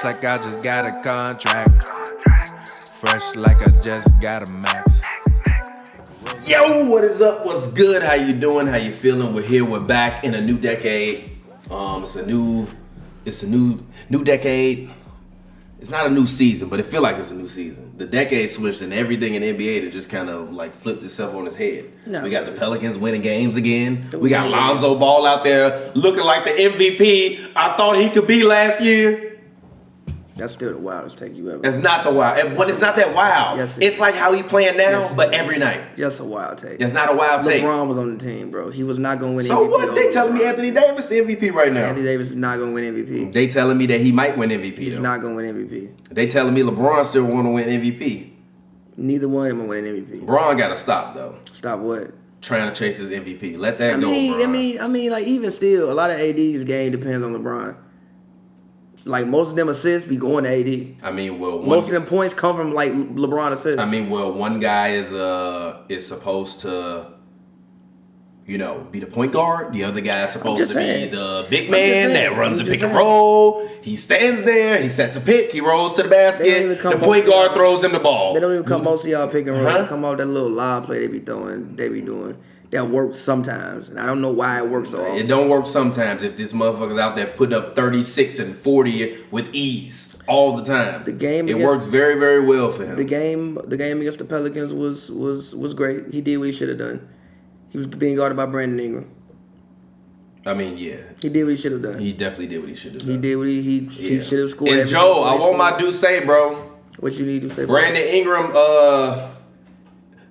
Fresh like I just got a contract. Fresh like I just got a max. Yo, what is up? What's good? How you doing? How you feeling? We're here. We're back in a new decade. It's a new decade. It's not a new season, but it feel like it's a new season. The decade switched and everything in the NBA that just kind of like flipped itself on its head. No, we got the Pelicans winning games again. We got Lonzo Ball out there looking like the MVP I thought he could be last year. That's still the wildest take you ever. That's not the wild. But it's not that wild. Yes, it's like how he playing now, yes, but every night. Just a wild take. That's not a wild take. LeBron was on the team, bro. He was not going to win MVP. So what? They telling me Anthony Davis the MVP right now. Anthony Davis is not going to win MVP. They telling me that he might win MVP. He's not going to win MVP. They telling me LeBron still want to win MVP. Neither one of them will win MVP. LeBron got to stop though. Stop what? Trying to chase his MVP. Let that go, LeBron. I mean, like even still, a lot of AD's game depends on LeBron. Like most of them assists be going to AD. I mean, well, most of them points come from like LeBron assists. I mean, well, one guy is supposed to, be the point guard. The other guy is supposed to be the big man that runs a pick and roll. He stands there. He sets a pick. He rolls to the basket. The point guard throws him the ball. They don't even come most of y'all pick and roll. They come off that little lob play they be throwing. They be doing. That works sometimes, and I don't know why it works so often. It don't work sometimes if this motherfucker's out there putting up 36 and 40 with ease all the time. It works very, very well for him. The game against the Pelicans was great. He did what he should have done. He was being guarded by Brandon Ingram. I mean, yeah. He did what he should have done. He definitely did what he should have done. He did what he should have scored. And Joe, I want my due say, bro. What you need to say, Brandon Ingram,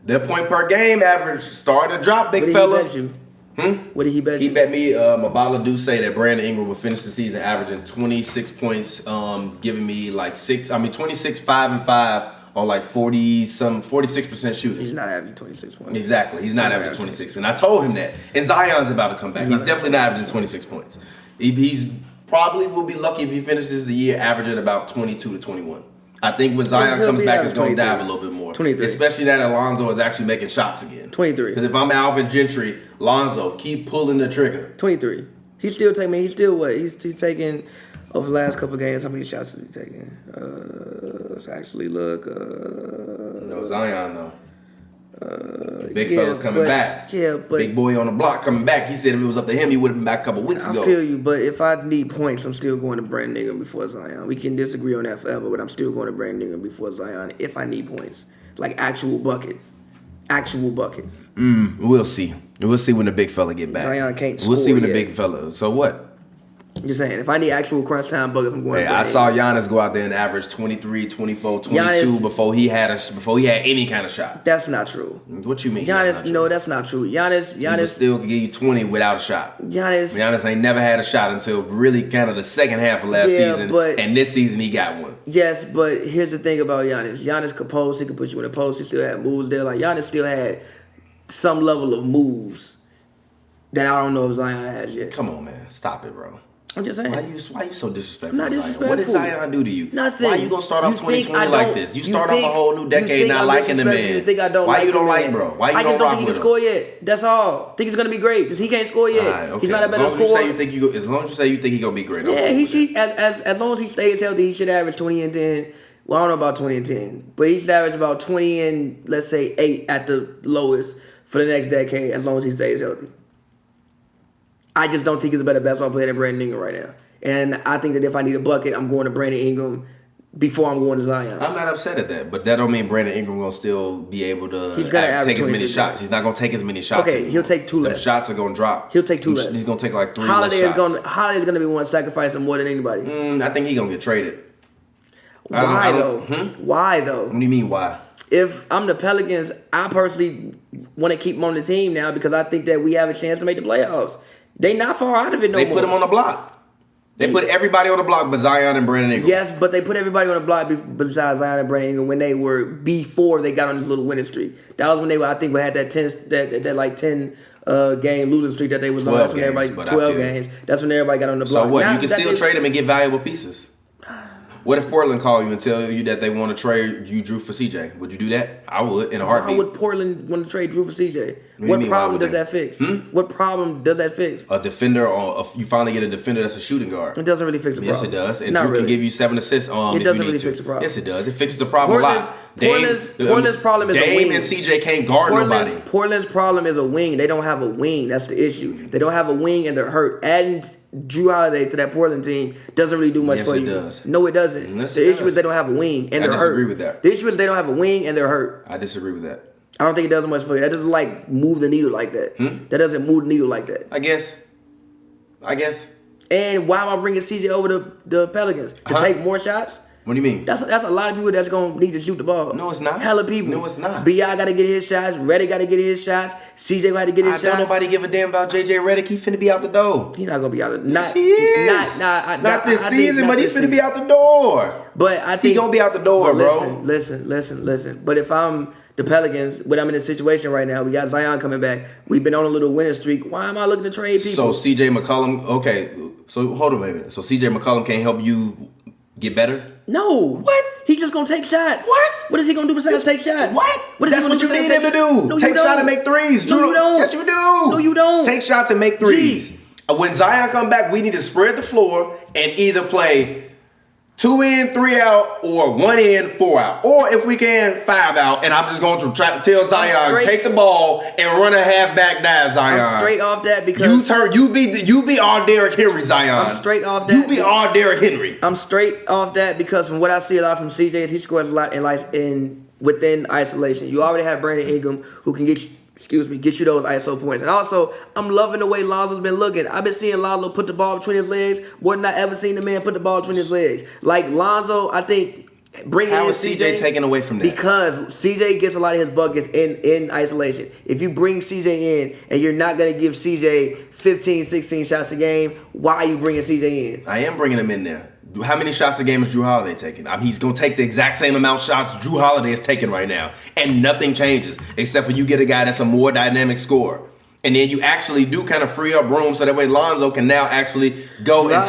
their point per game average started to drop, big fella. What did he bet you? What did he bet you? He bet me, Mabala do say that Brandon Ingram will finish the season averaging 26 points, giving me like 26, 5 and 5 on like 46% shooting. He's not averaging 26 points. Exactly. He's not averaging 26. And I told him that. And Zion's about to come back. He's definitely not averaging 26 points. He's probably will be lucky if he finishes the year averaging about 22 to 21. I think when Zion comes back, it's going to dive a little bit more. 23. Especially now that Lonzo is actually making shots again. 23. Because if I'm Alvin Gentry, Lonzo, keep pulling the trigger. 23. He's still taking, he's still what? He's taking, over the last couple of games, how many shots is he taking? Let's actually look. No, Zion, though. Big fella's coming back. Yeah, but big boy on the block coming back. He said if it was up to him, he would have been back a couple weeks ago. I feel you, but if I need points, I'm still going to Brandon Ingram before Zion. We can disagree on that forever, but I'm still going to Brandon Ingram before Zion if I need points. Like actual buckets. We'll see. We'll see when the big fella get back. Zion can't score. We'll see when the big fella. So what? I'm just saying, if I need actual crunch time buckets, I'm going to I saw Giannis go out there and average 23, 24, 22 before he had any kind of shot. That's not true. What you mean? Giannis, no, that's not true. Giannis he still can give you 20 without a shot. Giannis ain't never had a shot until really kind of the second half of last season. And this season he got one. Yes, but here's the thing about Giannis. Giannis could post, he could put you in a post, he still had moves there. Like Giannis still had some level of moves that I don't know if Zion has yet. Come on, man. Stop it, bro. I'm just saying. Why you so disrespectful? I'm not disrespectful. What did Zion do to you? Nothing. Why you gonna start off 2020 like this? You start off a whole new decade not liking the man. You think I don't Why like you don't him, like, bro? Why you I don't just rock don't think he with can score yet. That's all. Think he's gonna be great because he can't score yet. Right, okay. He's not a better scorer. As long as you say you think he's gonna be great. Yeah, as long as he stays healthy, he should average 20 and 10. Well, I don't know about 20 and 10, but he should average about 20 and let's say 8 at the lowest for the next decade as long as he stays healthy. I just don't think he's a better basketball player than Brandon Ingram right now. And I think that if I need a bucket, I'm going to Brandon Ingram before I'm going to Zion. I'm not upset at that, but that don't mean Brandon Ingram will still be able to take as many shots. He's not going to take as many shots. Okay, he'll take 2 less. The shots are going to drop. He'll take 2 less. He's going to take like 3 less shots. Holiday's going to be one sacrificing more than anybody. I think he's going to get traded. Why though? Why though? What do you mean why? If I'm the Pelicans, I personally want to keep him on the team now because I think that we have a chance to make the playoffs. They not far out of it no more. They put him on the block. They put everybody on the block but Zion and Brandon Ingram. Yes, but they put everybody on the block besides Zion and Brandon Ingram before they got on this little winning streak. That was when they were, I think, we had that 10 game losing streak that they was on. That's when everybody 12 games. That's when everybody got on the block. So what? You can still trade them and get valuable pieces. What if Portland call you and tell you that they want to trade you Drew for CJ? Would you do that? I would in a heartbeat. Why would Portland want to trade Drew for CJ? What problem does that fix? What problem does that fix? A defender, or you finally get a defender that's a shooting guard. It doesn't really fix the problem. Yes, it does. And Drew can give you 7 assists. It doesn't really fix the problem. Yes, it does. It fixes the problem a lot. Portland's problem is a wing. Dame and CJ can't guard nobody. Portland's problem is a wing. They don't have a wing. That's the issue. They don't have a wing and they're hurt. Adding Drew Holiday to that Portland team doesn't really do much for you. Yes, it does. No, it doesn't. Yes, the issue is they don't have a wing and they're hurt. I disagree with that. The issue is they don't have a wing and they're hurt. I disagree with that. I don't think it does much for you. That doesn't like move the needle like that. That doesn't move the needle like that. I guess. And why am I bringing CJ over to the Pelicans? To take more shots? What do you mean? That's a lot of people that's gonna need to shoot the ball. No, it's not. Hella people. No, it's not. B.I. gotta get his shots. Reddick gotta get his shots. CJ gotta get his shots. Don't nobody give a damn about JJ Reddick. He finna be out the door. He not gonna be out the door. Yes, he is. Not this season, but he finna be out the door. But I think he gonna be out the door, bro. Listen. But if I'm the Pelicans, when I'm in a situation right now, we got Zion coming back. We've been on a little winning streak. Why am I looking to trade people? So CJ McCollum, okay. So hold on a minute. So CJ McCollum can't help you get better? No. What? He just gonna take shots. What? What is he gonna do besides take shots? That's what you need him to do. No, take shots and make threes. No, you don't. Yes, you do. No, you don't. Take shots and make threes. When Zion come back, we need to spread the floor and either play 2 in, 3 out, or 1 in, 4 out. Or if we can, 5 out. And I'm just going to try to tell Zion, take the ball and run a halfback dive, Zion. I'm straight off that because you be all Derrick Henry, Zion. I'm straight off that. You be all Derrick Henry. I'm straight off that because from what I see a lot from CJ is he scores a lot in within isolation. You already have Brandon Ingram who can get you those ISO points. And also, I'm loving the way Lonzo's been looking. I've been seeing Lonzo put the ball between his legs more than I ever seen the man put the ball between his legs. Like Lonzo, I think bringing How in is CJ taken away from that? Because CJ gets a lot of his buckets in isolation. If you bring CJ in and you're not going to give CJ 15, 16 shots a game, why are you bringing CJ in? I am bringing him in there. How many shots a game is Drew Holiday taking? He's going to take the exact same amount of shots Drew Holiday is taking right now. And nothing changes except for you get a guy that's a more dynamic scorer. And then you actually do kind of free up room so that way Lonzo can now actually go and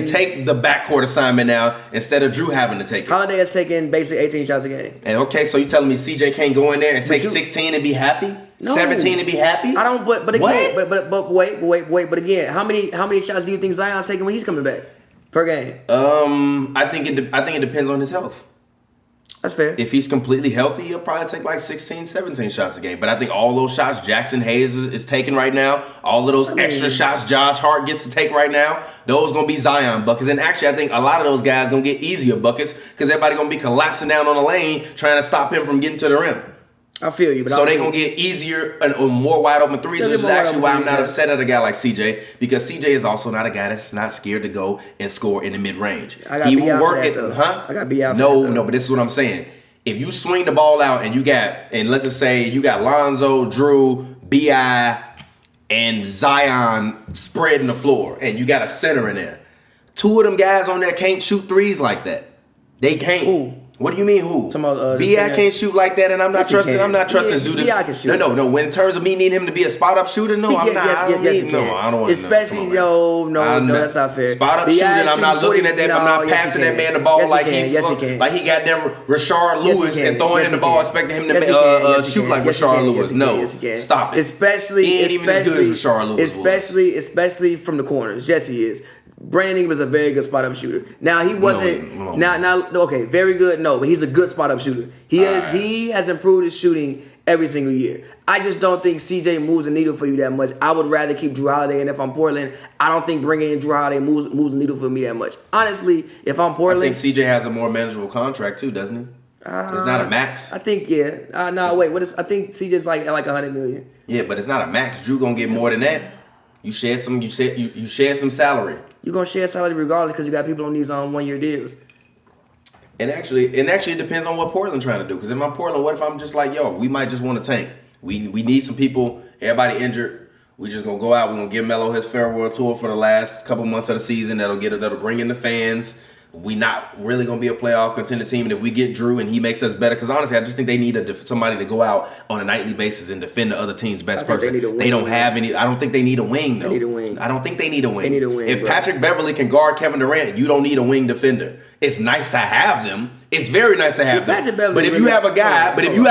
take the backcourt assignment now instead of Drew having to take it. Holiday has taken basically 18 shots a game. And okay, so you telling me CJ can't go in there and take 16 and be happy? No. 17 and be happy? I don't. But again, but wait. But again, how many shots do you think Zion's taking when he's coming back per game? I think it depends on his health. That's fair. If he's completely healthy, he'll probably take like 16, 17 shots a game. But I think all those shots Jackson Hayes is taking right now, all of those extra shots Josh Hart gets to take right now, those going to be Zion buckets. And actually, I think a lot of those guys going to get easier buckets because everybody going to be collapsing down on the lane trying to stop him from getting to the rim. I feel you. But so they're going to get easier and more wide open threes, which is actually why I'm not upset at a guy like CJ, because CJ is also not a guy that's not scared to go and score in the mid-range. He will work it. Huh? I got to be out. No, but this is what I'm saying. If you swing the ball out and let's just say you got Lonzo, Drew, B.I., and Zion spreading the floor, and you got a center in there, 2 of them guys on there can't shoot threes like that. They can't. Who? What do you mean who? B.I. can't shoot like that, and I'm not trusting Zuda. B.I. can shoot. No. When in terms of me needing him to be a spot up shooter, no, I'm not. I don't want to. Especially no, that's not fair. Spot up shooting, I'm not looking at that. I'm not passing that man the ball like he got them Rashard Lewis and throwing in the ball, expecting him to shoot like Rashard Lewis. No, stop it. Especially from the corners. Yes, he is. Brandon Ingram is a very good spot up shooter. Now he wasn't okay, very good. No, but he's a good spot up shooter. He has improved his shooting every single year. I just don't think CJ moves the needle for you that much. I would rather keep Drew Holiday, and if I'm Portland, I don't think bringing in Drew Holiday moves the needle for me that much. Honestly, if I'm Portland, I think CJ has a more manageable contract too, doesn't he? It's not a max. I think I think CJ's like $100 million. Yeah, but it's not a max. Drew gonna get more than that. You shared some salary. You're going to share salary regardless because you got people on these 1-year deals. And actually it depends on what Portland's trying to do. Because if I'm Portland, what if I'm just like, we might just want to tank. We need some people, everybody injured. We just going to go out. We're going to give Melo his farewell tour for the last couple months of the season. That'll bring in the fans. We not really going to be a playoff contender team. And if we get Drew and he makes us better, because honestly, I just think they need somebody to go out on a nightly basis and defend the other team's best person. They don't have any. I don't think they need a wing, though. They need a wing. I don't think they need a wing. They need a wing. If Patrick Beverly can guard Kevin Durant, you don't need a wing defender. It's nice to have them. It's very nice to have them. But if really, you have a guy, what do you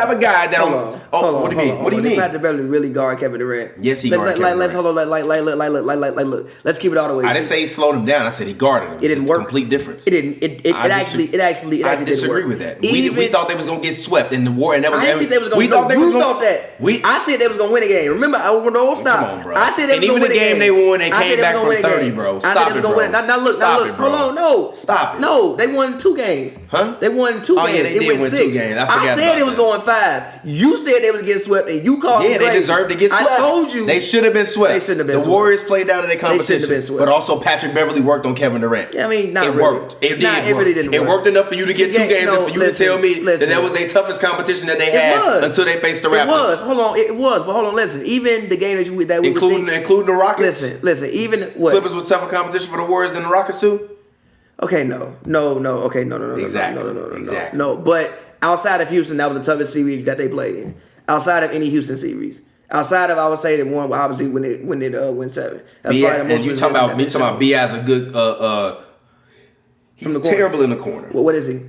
mean? What do you mean? Patrick Beverly really guard Kevin Durant. Yes, he guarded Kevin Durant. Look. Let's keep it all the way. I didn't say he slowed him down. I said he guarded him. It didn't work. Complete difference. It didn't. It actually. I disagree with that. We thought they was gonna get swept in the war, and that was. I didn't think they was gonna. You thought that. I said they was gonna win a game. Remember, I was no stop. Come on, bro. I said they was gonna win a game. And even the game they won, they came back from 30, bro. Stop it, bro. Now look. Hold on, no. Stop it. No, they won 2 games. Huh? They won 2 games. Yeah, they did win 2 games. I said it was going 5. You said they was getting swept, and you called me crazy. Yeah, they deserved to get swept. I told you they should have been swept. They shouldn't have been swept. The Warriors played down in their competition. They shouldn't have been swept. But also Patrick Beverly worked on Kevin Durant. Yeah, I mean, not it really. Worked. It did work. It really didn't work. It worked enough for you to get 2 games, and for you to tell me that was their toughest competition that they had until they faced the Raptors. It was. Hold on. It was. But hold on. Listen. Even the game that we including the Rockets. Listen. Even what Clippers was tougher competition for the Warriors than the Rockets too. Okay, no. Okay, no. Exactly. No. But outside of Houston, that was the toughest series that they played in. Outside of any Houston series. Outside of, I would say, the one obviously when it win 7. And you talking about B.I.'s a good he's terrible in the corner. Well, what is he?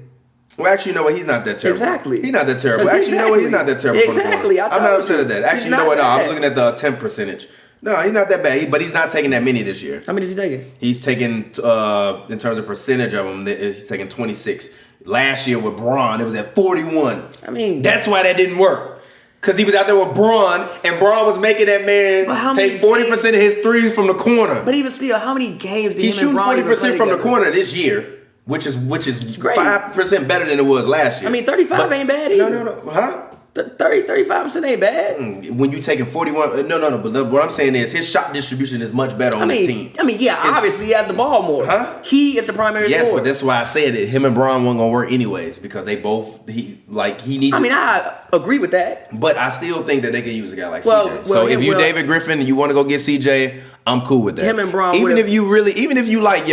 Well, actually, you know what? He's not that terrible. Exactly. He's not that terrible. Actually, you know what? He's not that terrible. Exactly. I'm not upset at that. Actually, you know what? No, I was looking at the attempt percentage. No, he's not that bad. But he's not taking that many this year. How many is he taking? He's taking, in terms of percentage of them, he's taking 26. Last year with Braun, it was at 41. I mean, that's why that didn't work. Because he was out there with Braun, and Braun was making that man take 40% of his threes from the corner. But even still, how many games did he's shooting 40% from the corner this year, which is 5% better than it was last year. I mean, 35 ain't bad either. No. Huh? 35% ain't bad. When you taking 41, no. But what I'm saying is his shot distribution is much better on his team. I mean, yeah, obviously he has the ball more. Huh? He is the primary scorer. Yes, but that's why I said it. Him and Braun weren't gonna work anyways because they both he needed. I mean, I agree with that. But I still think that they could use a guy like CJ. So if you David Griffin and you want to go get CJ, I'm cool with that. Him and Braun. Even if you like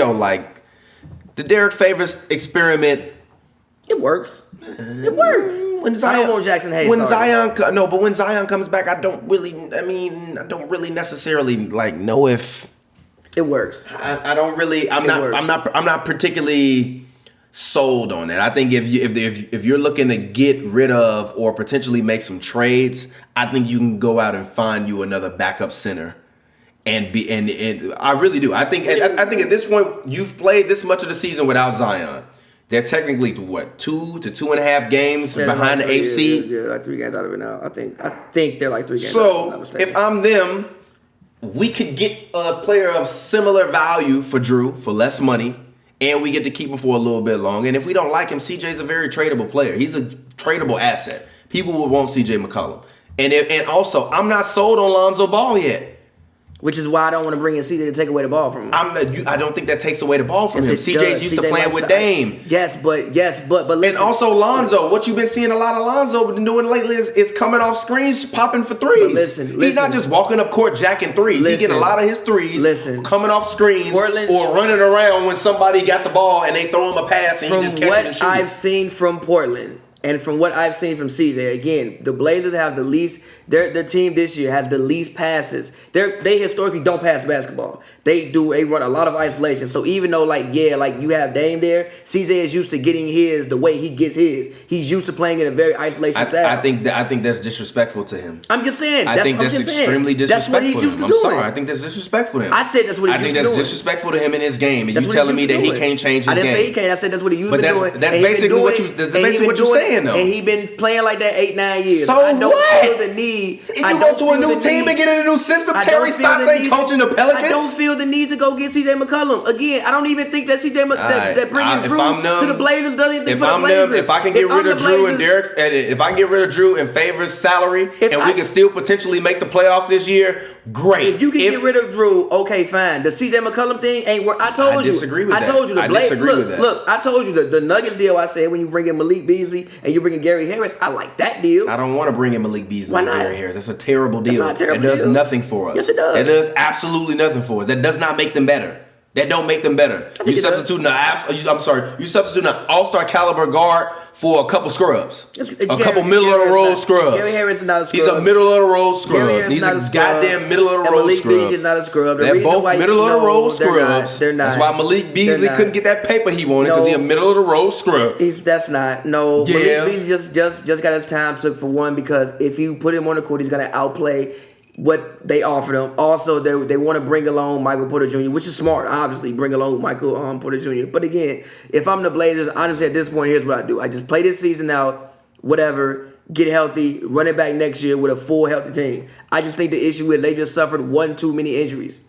the Derek Favors experiment. It works. It works. When Zion, I don't want Jackson Hayes. When Zion comes back, I don't really necessarily know if it works. I'm not particularly sold on that. I think if you're looking to get rid of or potentially make some trades, I think you can go out and find you another backup center. And I really do. I think at this point you've played this much of the season without Zion. They're technically 2 to 2.5 games behind the 8th seed. Yeah, like 3 games out of it now. I think they're like 3 games. So if I'm them, we could get a player of similar value for Drew for less money, and we get to keep him for a little bit longer. And if we don't like him, CJ's a very tradable player. He's a tradable asset. People will want CJ McCollum. And also, I'm not sold on Lonzo Ball yet. Which is why I don't want to bring in CJ to take away the ball from him. I don't think that takes away the ball from him. CJ's used to playing with Dame. Yes, but listen. And also Lonzo. What you've been seeing a lot of Lonzo doing lately is coming off screens, popping for threes. But listen. He's not just walking up court jacking threes. He's getting a lot of his threes coming off screens or running around when somebody got the ball and they throw him a pass and he just catches it and shoots. From what I've seen from Portland and from what I've seen from CJ, again, the Blazers have the least. Their team this year has the least passes. They historically don't pass the basketball. They run a lot of isolation. So even though you have Dame there, CJ is used to getting his the way he gets his. He's used to playing in a very isolation style. I think that's disrespectful to him. I'm just saying. I think that's extremely disrespectful to him. I'm sorry. I think that's disrespectful to him. I said that's what he used to do. I think that's disrespectful to him in his game. And you telling me that he can't change his game. I didn't say he can't. I said that's what he used to do. That's basically what you're saying though. And he been playing like that 8-9 years. So I don't feel the need. If you go to a new team and get in a new system, Terry Stotts ain't coaching the Pelicans. I don't feel the need to go get CJ McCollum. Again, I don't even think that that bringing Drew to the Blazers does anything for the Blazers. If I can get rid of Drew and Derek, if I can get rid of Drew and Favors' salary, and we can still potentially make the playoffs this year, great. If you can get rid of Drew, okay, fine. The CJ McCollum thing ain't work. I told you. I disagree with that. I told you the Blazers. With that. Look, I told you the Nuggets deal. I said when you bring in Malik Beasley and you bring in Gary Harris, I like that deal. I don't want to bring in Malik Beasley and Gary Harris. That's a terrible deal. That's not a terrible deal. It does deal. Nothing for us. Yes, it does. It does absolutely nothing for us. That does not make them better. That don't make them better. You substituting an all-star caliber guard for a couple scrubs. A couple middle of the road scrubs. Gary Harris is not a scrub. He's a middle of the road scrub. He's a goddamn middle of the road Malik scrub. Beasley is not a scrub. They're both middle of the road scrubs. They're not. That's why Malik Beasley couldn't get that paper he wanted because he's a middle of the road scrub. That's not. No. Yeah. Malik Beasley just got his time took for one because if you put him on the court, he's gonna outplay what they offered him. Also, they want to bring along Michael Porter Jr., which is smart, obviously, bring along Michael Porter Jr. But again, if I'm the Blazers, honestly, at this point, here's what I do. I just play this season out, whatever, get healthy, run it back next year with a full healthy team. I just think the issue is they just suffered one too many injuries.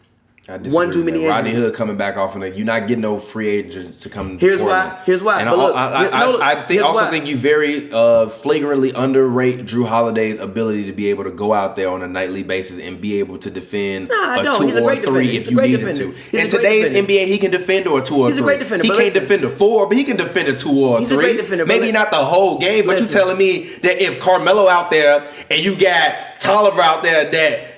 One too many injuries. Rodney Hood coming back off, and you're not getting no free agents to come. Here's Portland. why. And Look, I think you very flagrantly underrate Drew Holiday's ability to be able to go out there on a nightly basis and be able to defend a 2 or 3 if you need him to. In today's NBA, he can defend a 2 or 3. He's a great defender. He can't defend a 4, but he can defend a 2 or 3. He's a great defender. Maybe not the whole game, but you're telling me that if Carmelo out there and you got Tolliver out there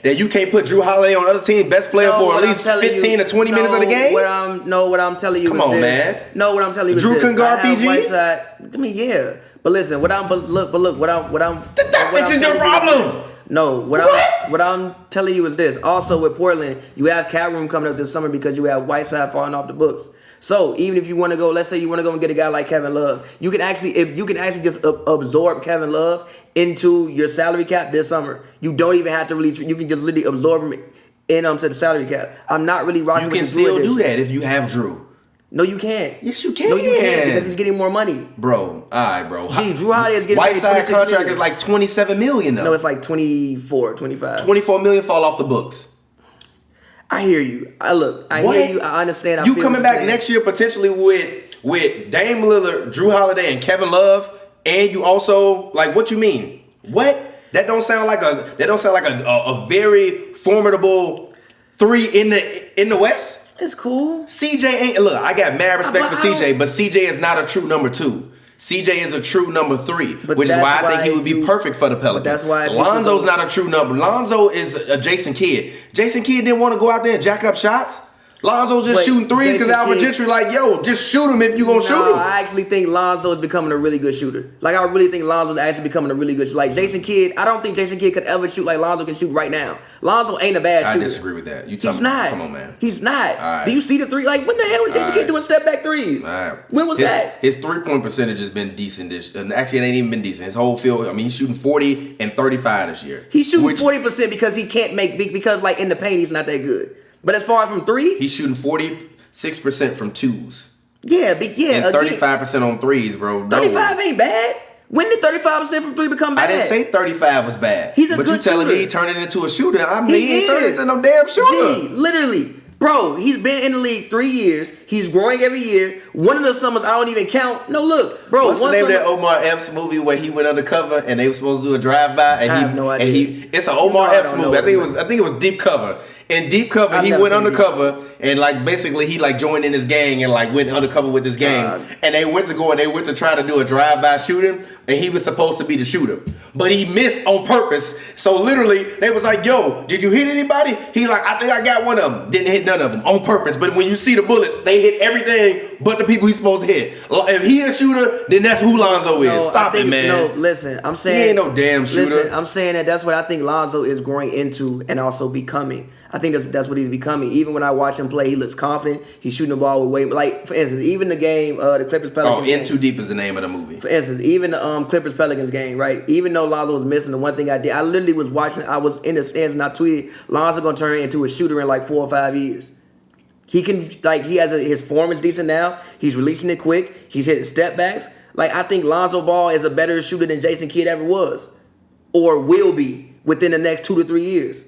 that you can't put Drew Holiday on the other team, best player for at least 15 or 20 minutes of the game? What I'm telling you Come on, man. No, what I'm telling you is Drew this. can guard PG? Yeah. But listen, what I'm The defense is your problem. No, what I'm telling you is this. Also with Portland, you have cap room coming up this summer because you have Whiteside falling off the books. So even if you want to go, let's say you want to go and get a guy like Kevin Love, you can actually just absorb Kevin Love into your salary cap this summer. You don't even have to really. You can just literally absorb him to the salary cap. I'm not really rocking. You can still do that if you have Drew. No, you can't. Yes, you can. No, you can't because he's getting more money. Bro, all right, bro. Gee, Drew Holiday is getting Whiteside's contract million. is like $27 million though. No, it's like 24, 25. $24 million fall off the books. I hear you. I hear you. I understand. You coming back next year potentially with Dame Lillard, Drew Holiday, and Kevin Love, and you also what you mean? What? That don't sound like a very formidable 3 in the West. It's cool. CJ ain't look. I got mad respect for CJ, but CJ is not a true number 2. CJ is a true number 3, which is why I think he would be perfect for the Pelicans. That's why Lonzo's not a true number. Lonzo is a Jason Kidd. Jason Kidd didn't want to go out there and jack up shots. Lonzo's just shooting threes because Alvin Gentry just shoot him if you gonna shoot him. I actually think Lonzo is becoming a really good shooter. I really think Lonzo is actually becoming a really good shooter. Jason Kidd, I don't think Jason Kidd could ever shoot like Lonzo can shoot right now. Lonzo ain't a bad shooter. I disagree with that. He's not. Come on, man. He's not. All right. Do you see the 3? When the hell was Jason Kidd doing step back threes? All right. When was that? His 3-point percentage has been decent actually it ain't even been decent. His whole field, he's shooting 40 and 35 this year. He's shooting 40% because he can't because in the paint he's not that good. But as far as from 3, he's shooting 46% from 2s. Yeah, and 35% on 3s, bro. No. 35 ain't bad. When did 35% from 3 become bad? I didn't say 35 was bad. He's a but good you telling shooter. me he turning into a shooter? He ain't turning into no damn shooter. Gee, literally. Bro, he's been in the league 3 years. He's growing every year. One of the summers I don't even count. No, look, bro. What's the name of that Omar Epps movie where he went undercover and they were supposed to do a drive-by? And I have no idea. It's an Omar Epps movie. I think it was Deep Cover. In Deep Cover, he went undercover and basically he joined in his gang and went undercover with this gang. And they went to try to do a drive-by shooting, and he was supposed to be the shooter. But he missed on purpose. So literally, they was like, yo, did you hit anybody? He I think I got one of them. Didn't hit none of them on purpose. But when you see the bullets, they hit everything but the people he's supposed to hit. If he a shooter, then that's who Lonzo is. Stop it, man. No, listen, I'm saying he ain't no damn shooter. Listen, I'm saying that's what I think Lonzo is growing into and also becoming. I think that's what he's becoming. Even when I watch him play, he looks confident. He's shooting the ball with weight. For instance, even the game, the Clippers Pelicans. In Too Deep is the name of the movie. For instance, even the Clippers Pelicans game, right? Even though Lonzo was missing, the one thing I did, I literally was watching. I was in the stands and I tweeted, Lonzo gonna turn into a shooter in 4 or 5 years. He can he has his form is decent now. He's releasing it quick. He's hitting step backs. I think Lonzo Ball is a better shooter than Jason Kidd ever was, or will be within the next 2 to 3 years.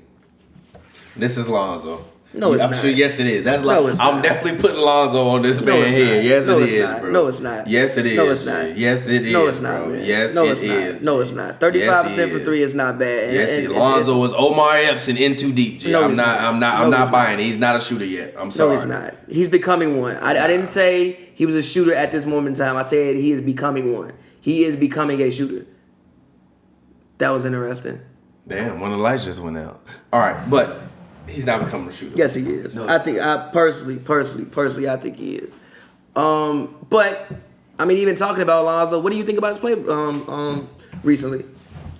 This is Lonzo. No, it's I'm not. sure. Yes, it is. That's No, it's I'm not. definitely putting Lonzo on this No, man it's here. not. Yes, No, it it's is, not. bro. No, it's not. Yes, it is. No, it's not. Yes, it is. No, it's not, bro. man. Yes, No, it it's not. is. No, it's not. 35% for 3 is not bad. Yes, Lonzo is Omar Epps and In Too Deep. G. No, I'm he's not. not. I'm No, not he's buying not. it. He's not a shooter yet. I'm sorry. No, he's not. He's becoming one. I didn't say he was a shooter at this moment in time. I said he is becoming one. He is becoming a shooter. That was interesting. Damn, one of the lights just went out. All right, but he's not becoming a shooter. Yes, he is. I think I personally, I think he is. But I mean, even talking about Lonzo, what do you think about his play recently?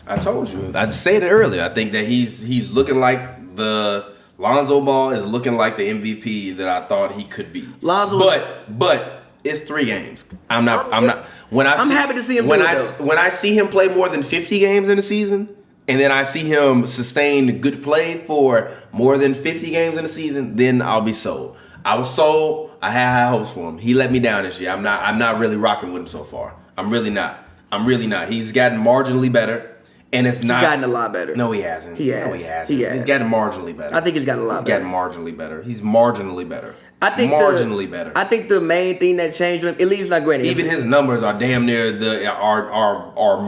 I told you. I said it earlier. I think that he's looking like the Lonzo Ball is looking like the MVP that I thought he could be. But it's 3 games. I'm happy to see him when I see him play more than 50 games in a season, and then I see him sustain good play for more than 50 games in a season, then I'll be sold. I was sold. I had high hopes for him. He let me down this year. I'm not really rocking with him so far. I'm really not. He's gotten marginally better. And it's not. He's gotten a lot better. No, he hasn't. He has. No, he hasn't. He's gotten marginally better. I think he's gotten a lot better. He's gotten marginally better. He's marginally better. I think marginally better. I think the main thing that changed him, at least not great. Even his numbers are damn near are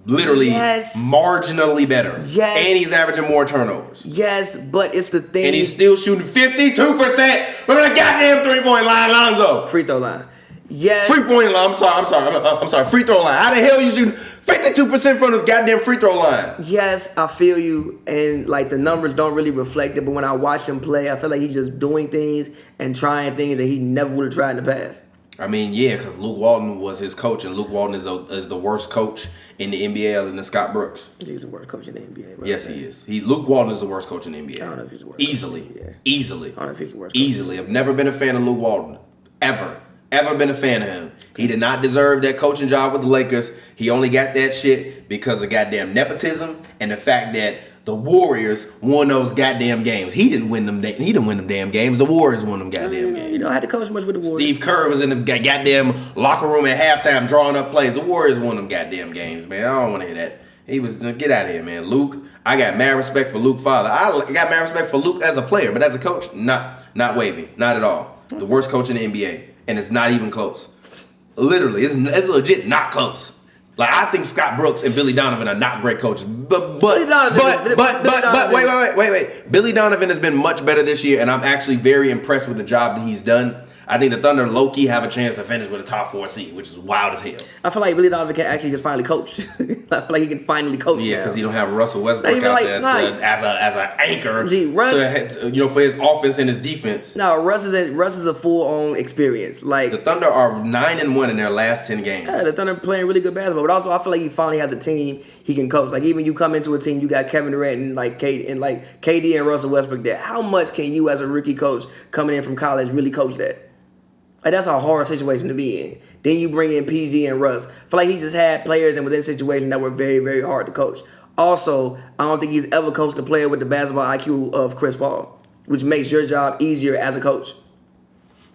literally marginally better. Yes. And he's averaging more turnovers. Yes, but it's the thing. And he's still shooting 52% from the goddamn 3-point line, Lonzo. Free throw line. Yes. Free-point line. I'm sorry. Free throw line. How the hell you shooting 52% from the goddamn free throw line? Yes, I feel you, and like the numbers don't really reflect it. But when I watch him play, I feel like he's just doing things and trying things that he never would have tried in the past. I mean, yeah, because Luke Walton was his coach, and Luke Walton is the worst coach in the NBA other than Scott Brooks. He's the worst coach in the NBA. Bro. Yes, he is. Luke Walton is the worst coach in the NBA. I don't know if he's the worst. Easily. I don't know if he's the worst. Easily. I've never been a fan of Luke Walton. Ever been a fan of him. He did not deserve that coaching job with the Lakers. He only got that shit because of goddamn nepotism and the fact that the Warriors won those goddamn games. He didn't win them damn games. The Warriors won them goddamn games. You don't have to coach much with the Warriors. Steve Kerr was in the goddamn locker room at halftime drawing up plays. The Warriors won them goddamn games, man. I don't want to hear that. He was, get out of here, man. Luke, I got mad respect for Luke father. I got mad respect for Luke as a player, but as a coach, not wavy. Not at all. The worst coach in the NBA. And it's not even close. Literally, it's legit not close. Like, I think Scott Brooks and Billy Donovan are not great coaches. But wait. Billy Donovan has been much better this year, and I'm actually very impressed with the job that he's done. I think the Thunder low-key have a chance to finish with a top 4 seed, which is wild as hell. I feel like Billy Donovan can actually just finally coach. I feel like he can finally coach. Yeah, because he don't have Russell Westbrook out there as an anchor for his offense and his defense. No, Russ is a full-on experience. Like the Thunder are 9-1 in their last 10 games. Yeah, the Thunder playing really good basketball, but also I feel like he finally has a team he can coach. Like even you come into a team, you got Kevin Durant and KD and Russell Westbrook there. How much can you as a rookie coach coming in from college really coach that? Like, that's a hard situation to be in. Then you bring in PG and Russ. I feel like he just had players and within situations that were very, very hard to coach. Also, I don't think he's ever coached a player with the basketball IQ of Chris Paul, which makes your job easier as a coach.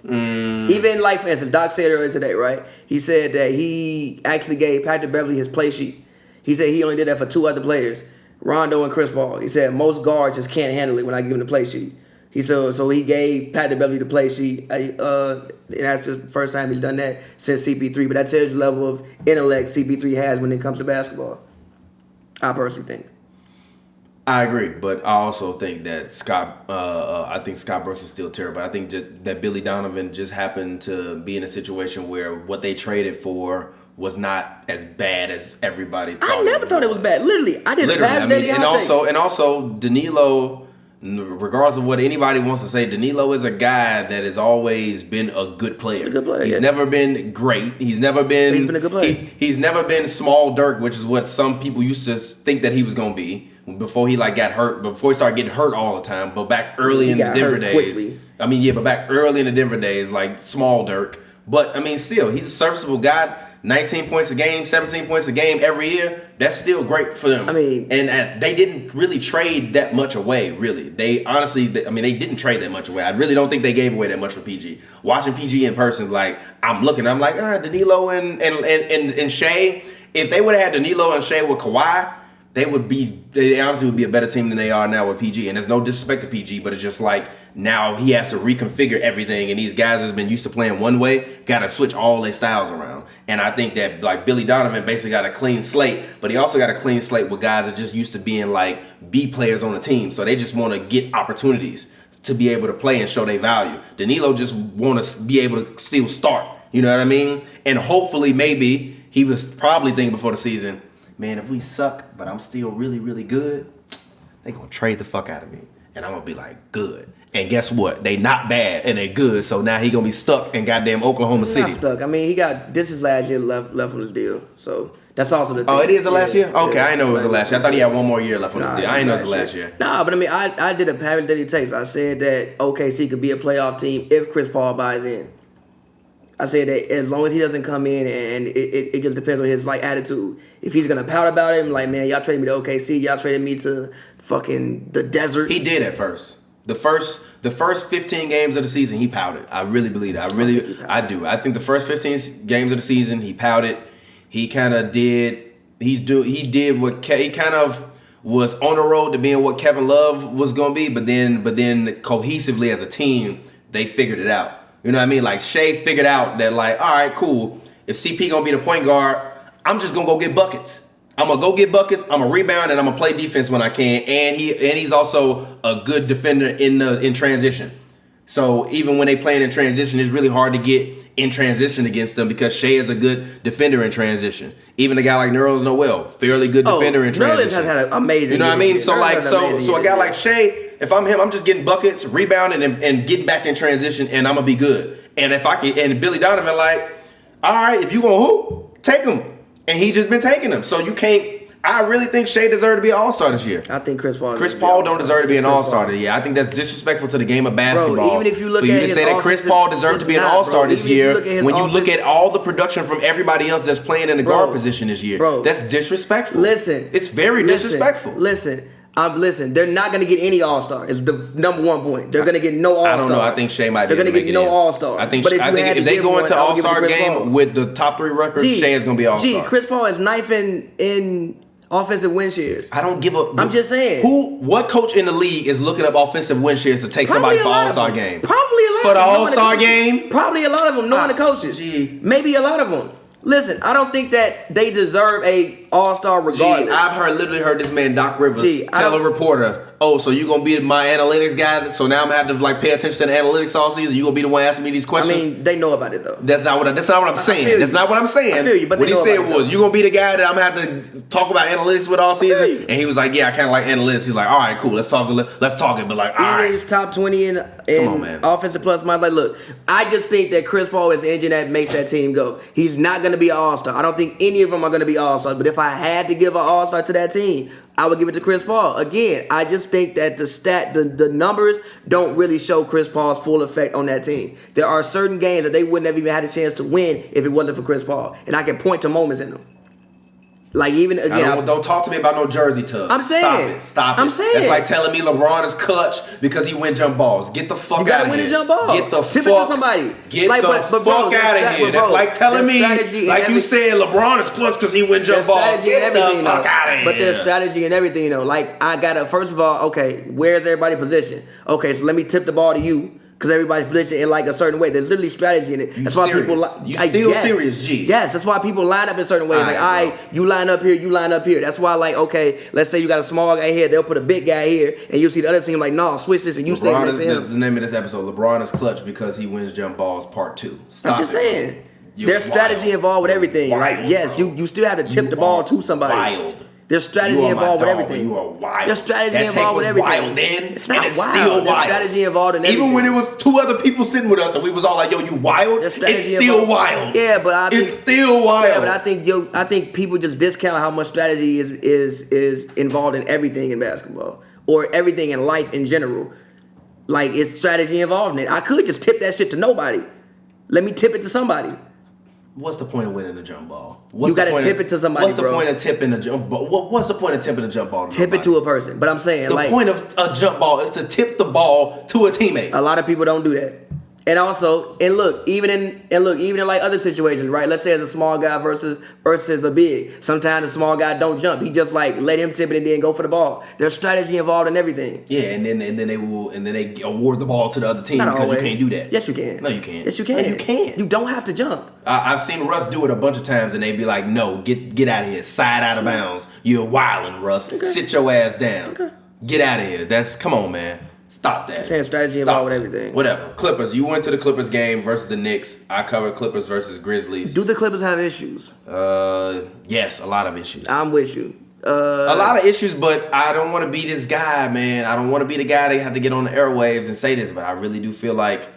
Even like, for instance, Doc said earlier today, right? He said that he actually gave Patrick Beverly his play sheet. He said he only did that for 2 other players, Rondo and Chris Paul. He said most guards just can't handle it when I give him the play sheet. So he gave Patrick Beverly the play sheet. That's the first time he's done that since CP3. But that tells you the level of intellect CP3 has when it comes to basketball. I personally think. I agree, but I also think that Scott Brooks is still terrible. I think that Billy Donovan just happened to be in a situation where what they traded for was not as bad as everybody thought. I never thought it was bad. Literally, I didn't have Danny and also Danilo. Regardless of what anybody wants to say, Danilo is a guy that has always been a good player. He's a good player. He's never been great. He's never been. He's been a good player. He's never been small Dirk, which is what some people used to think that he was gonna be before he got hurt. Before he started getting hurt all the time. But back early in the Denver days, but back early in the Denver days, like small Dirk. But I mean, still, he's a serviceable guy. 19 points a game, 17 points a game every year. That's still great for them. I mean, and they didn't really trade that much away, really. They didn't trade that much away. I really don't think they gave away that much for PG. Watching PG in person, I'm like, Danilo and Shea. If they would have had Danilo and Shea with Kawhi, they honestly would be a better team than they are now with PG. And there's no disrespect to PG, but it's just like now he has to reconfigure everything. And these guys that's been used to playing one way got to switch all their styles around. And I think that Billy Donovan basically got a clean slate, but he also got a clean slate with guys that just used to being B players on the team. So they just want to get opportunities to be able to play and show their value. Danilo just want to be able to still start. You know what I mean? And hopefully maybe he was probably thinking before the season, man, if we suck, but I'm still really, really good, they gonna trade the fuck out of me. And I'm gonna be like, good. And guess what? They not bad and they good. So now he gonna be stuck in goddamn Oklahoma City. Not stuck. I mean, this is last year left on his deal. So that's also the thing. Oh, it is the last year? Okay, I didn't know it was the last year. I thought he had one more year left on his deal. I didn't know it was the last year. Nah, but I mean, I did a Pavy Daily Takes. I said that OKC could be a playoff team if Chris Paul buys in. I said that as long as he doesn't come in, and it just depends on his like attitude. If he's gonna pout about it, like, man, y'all traded me to OKC, y'all traded me to fucking the desert. He did at first. The first 15 games of the season, he pouted. I really believe that. I do. I think the first 15 games of the season, he pouted. He kind of did. He did he kind of was on the road to being what Kevin Love was gonna be, but then cohesively as a team, they figured it out. You know what I mean? Like Shea figured out that, like, all right, cool. If CP gonna be the point guard, I'm just gonna go get buckets. I'm gonna go get buckets. I'm gonna rebound and I'm gonna play defense when I can. And he's also a good defender in transition. So even when they playing in transition, it's really hard to get in transition against them because Shea is a good defender in transition. Even a guy like Nerlens Noel, fairly good defender in transition. Nerlens has had an amazing. You know what I mean? So a guy like Shea, if I'm him, I'm just getting buckets, rebounding, and getting back in transition, and I'm gonna be good. And if I can, and Billy Donovan, like, all right, if you gonna hoop, take him. And he just been taking them. So you can't. I really think Shea deserved to be an All-Star this year. I think Chris Paul don't deserve to be an All-Star this year. I think that's disrespectful to the game of basketball. Bro, even if you look for you to say that Chris Paul deserves to be an All-Star this year, when you look at all the production from everybody else that's playing in the guard position this year, that's disrespectful. Listen, it's very disrespectful. Listen, they're not going to get any All-Star. It's the number one point. They're going to get no All-Star. I don't know. I think Shea might be. They're going to get no All-Star. I think if they go into All-Star game with the top 3 record, Shea is going to be All-Star. Chris Paul is ninth in offensive win shares. I don't give a. I'm just saying. What coach in the league is looking up offensive win shares to take somebody for All-Star game? Probably a lot for the All-Star game. Probably a lot of them. Knowing the coaches, maybe a lot of them. Listen, I don't think that they deserve a All-Star regardless. I've literally heard this man Doc Rivers tell a reporter, "Oh, so you gonna be my analytics guy? So now I'm gonna have to like pay attention to the analytics all season. You gonna be the one asking me these questions?" I mean, they know about it though. That's not what I'm saying. That's not what I'm saying. I feel you, but what he said was, "You gonna be the guy that I'm gonna have to talk about analytics with all season?" And he was like, "Yeah, I kind of like analytics." He's like, "All right, cool. Let's talk it." But like, all right, he's top 20 in offensive plus minus. Like, look, I just think that Chris Paul is the engine that makes that team go. He's not gonna be an All-Star. I don't think any of them are gonna be All-Stars. But if I had to give an All-Star to that team, I would give it to Chris Paul. Again, I just think that the numbers don't really show Chris Paul's full effect on that team. There are certain games that they wouldn't have even had a chance to win if it wasn't for Chris Paul. And I can point to moments in them. Like, even again, don't talk to me about no jersey tug. I'm saying, stop it. I'm saying, it's like telling me LeBron is clutch because he win jump balls. Get the fuck out of here. You gotta win a jump ball. Get the Tip fuck. It to somebody. Get the fuck out of here. That's like telling me, like you said, LeBron is clutch because he win jump balls. Get the fuck out of here. But there's strategy and everything, you know. Like, I gotta first of all, okay, where's everybody positioned? Okay, so let me tip the ball to you. Because everybody's positioned in like a certain way. There's literally strategy in it. That's why people serious, G. Yes, that's why people line up in certain ways. Like, all right, you line up here, you line up here. That's why, like, okay, let's say you got a small guy here, they'll put a big guy here, and you'll see the other team like, no, switch this, and you stay next to him. That's the name of this episode. LeBron is clutch because he wins jump balls part 2. Stop I'm just saying. There's strategy involved with everything. Like, yes, you still have to tip the ball to somebody. Wild. There's strategy involved with everything. You are wild. There's strategy involved with everything. Wild then, it's not it's wild. Still There's wild. strategy involved in everything. Even when it was 2 other people sitting with us and we was all like, "Yo, you wild?" It's still wild. Yeah, but I think it's still wild. Yeah, but I think people just discount how much strategy is involved in everything in basketball or everything in life in general. Like, it's strategy involved in it. I could just tip that shit to nobody. Let me tip it to somebody. What's the point of winning a jump ball? You got to tip it to somebody, What's the point of tipping a jump ball? What's the point of tipping a jump ball to Tip somebody? it to a person. But I'm saying, the point of a jump ball is to tip the ball to a teammate. A lot of people don't do that. And also, even in like other situations, right? Let's say it's a small guy versus a big. Sometimes the small guy don't jump. He just like let him tip it and then go for the ball. There's strategy involved in everything. Yeah, and then they award the ball to the other team because you can't do that. Yes, you can. No, you can't. Yes, you can. No, you can't. You don't have to jump. I've seen Russ do it a bunch of times, and they be like, "No, get out of here, side out of bounds. You're wilding, Russ. Okay. Sit your ass down. Okay. Get out of here. Come on, man." Stop that. I'm saying strategy involved with everything. Whatever. Clippers. You went to the Clippers game versus the Knicks. I covered Clippers versus Grizzlies. Do the Clippers have issues? Yes, a lot of issues. I'm with you. A lot of issues, but I don't want to be this guy, man. I don't want to be the guy that have to get on the airwaves and say this, but I really do feel like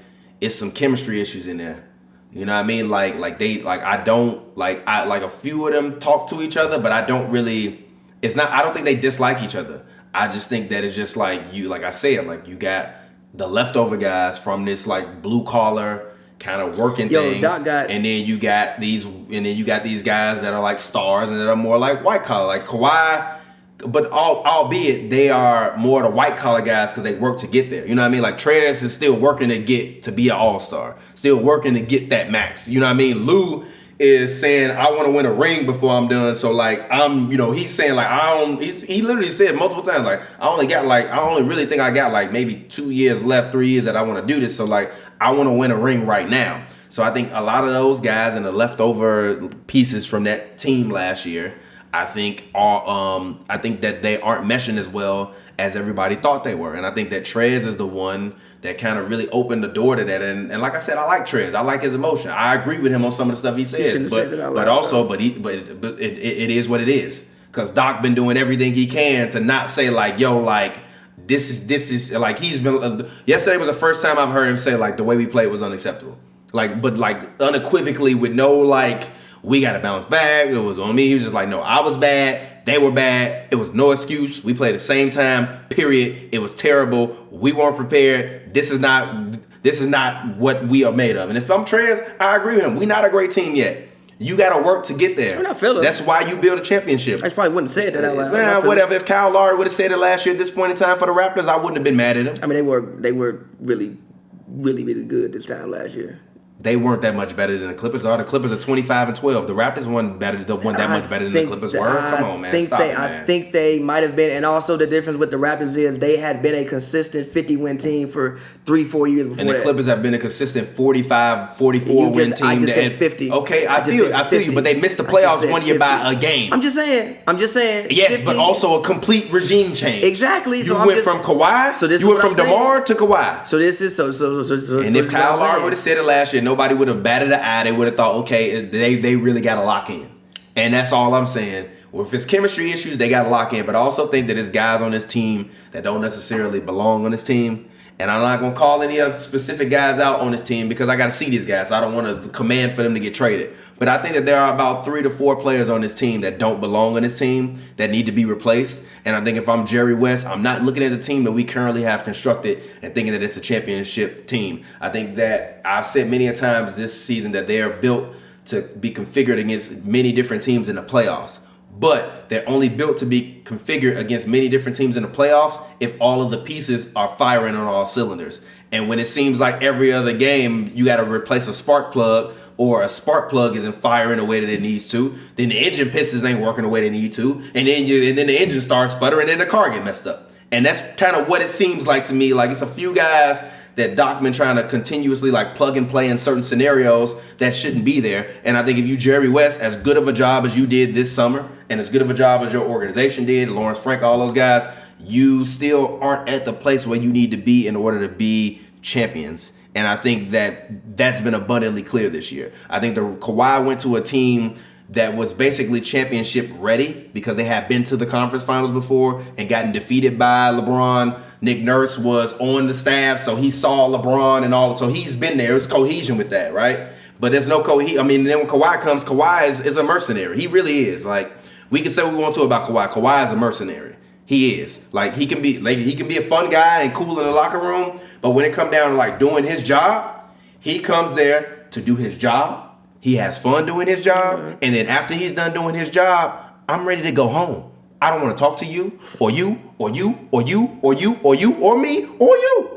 it's some chemistry issues in there. You know what I mean? Like a few of them talk to each other, but I don't think they dislike each other. I just think that it's just like I said, like you got the leftover guys from this like blue collar kind of working thing. And then you got these guys that are like stars and that are more like white collar, like Kawhi. But albeit they are more the white collar guys because they work to get there. You know what I mean? Like Trez is still working to get to be an all-star, still working to get that max. You know what I mean? Lou is saying I want to win a ring before I'm done. So like he's saying like he literally said multiple times like I only really think I got like maybe 2 years left, 3 years that I want to do this. So like I want to win a ring right now. So I think a lot of those guys and the leftover pieces from that team last year, I think that they aren't meshing as well as everybody thought they were. And I think that Trez is the one that kind of really opened the door to that. And like I said, I like Trez. I like his emotion. I agree with him on some of the stuff he says. But it is what it is. Because Doc been doing everything he can to not say like, yo, like this is like he's been. Yesterday was the first time I've heard him say like the way we played was unacceptable. Like, but like unequivocally with no like, we got to bounce back. It was on me. He was just like, no, I was bad. They were bad. It was no excuse. We played the same time, period. It was terrible. We weren't prepared. This is not what we are made of. And if I'm Trez, I agree with him. We're not a great team yet. You got to work to get there. I'm not feeling That's why you build a championship. I probably wouldn't have said that out loud. Man, whatever. If Kyle Lowry would have said it last year at this point in time for the Raptors, I wouldn't have been mad at him. I mean, they were really, really, really good this time last year. They weren't that much better than the Clippers are. The Clippers are 25-12. The Raptors weren't that much better than the Clippers were. Come on, man. I think they might have been, and also the difference with the Raptors is they had been a consistent 50-win team for 3-4 years before. And the Clippers have been a consistent 45-44 win team. I just said 50. Okay, I feel you, but they missed the playoffs 1 year by a game. I'm just saying. Yes, 50. but also a complete regime change. Exactly. You went from Kawhi. So this you went from DeMar to Kawhi. So this is so. And if Kyle Lowry would have said it last year, nobody would have batted an eye. They would have thought, okay, they really got to lock in. And that's all I'm saying. Well, if it's chemistry issues, they got to lock in. But I also think that there's guys on this team that don't necessarily belong on this team. And I'm not going to call any other specific guys out on this team because I got to see these guys. So I don't want to command for them to get traded. But I think that there are about 3 to 4 players on this team that don't belong on this team that need to be replaced. And I think if I'm Jerry West, I'm not looking at the team that we currently have constructed and thinking that it's a championship team. I think that I've said many a times this season that they are built to be configured against many different teams in the playoffs. But they're only built to be configured against many different teams in the playoffs if all of the pieces are firing on all cylinders. And when it seems like every other game you got to replace a spark plug, or a spark plug isn't firing the way that it needs to, then the engine pistons ain't working the way they need to, and then the engine starts sputtering and the car get messed up. And that's kind of what it seems like to me. Like it's a few guys that Doc been trying to continuously like plug and play in certain scenarios that shouldn't be there. And I think if you Jerry West, as good of a job as you did this summer, and as good of a job as your organization did, Lawrence Frank, all those guys, you still aren't at the place where you need to be in order to be champions. And I think that that's been abundantly clear this year. I think the Kawhi went to a team that was basically championship ready because they had been to the conference finals before and gotten defeated by LeBron. Nick Nurse was on the staff, so he saw LeBron and all. So he's been there. There's cohesion with that, right? But there's no cohesion. I mean, then when Kawhi comes, Kawhi is a mercenary. He really is. Like, we can say what we want to about Kawhi. Kawhi is a mercenary. He is. Like, he can be a fun guy and cool in the locker room, but when it comes down to like doing his job, he comes there to do his job. He has fun doing his job, and then after he's done doing his job, I'm ready to go home. I don't want to talk to you, or you, or you, or you, or you, or you, or me, or you.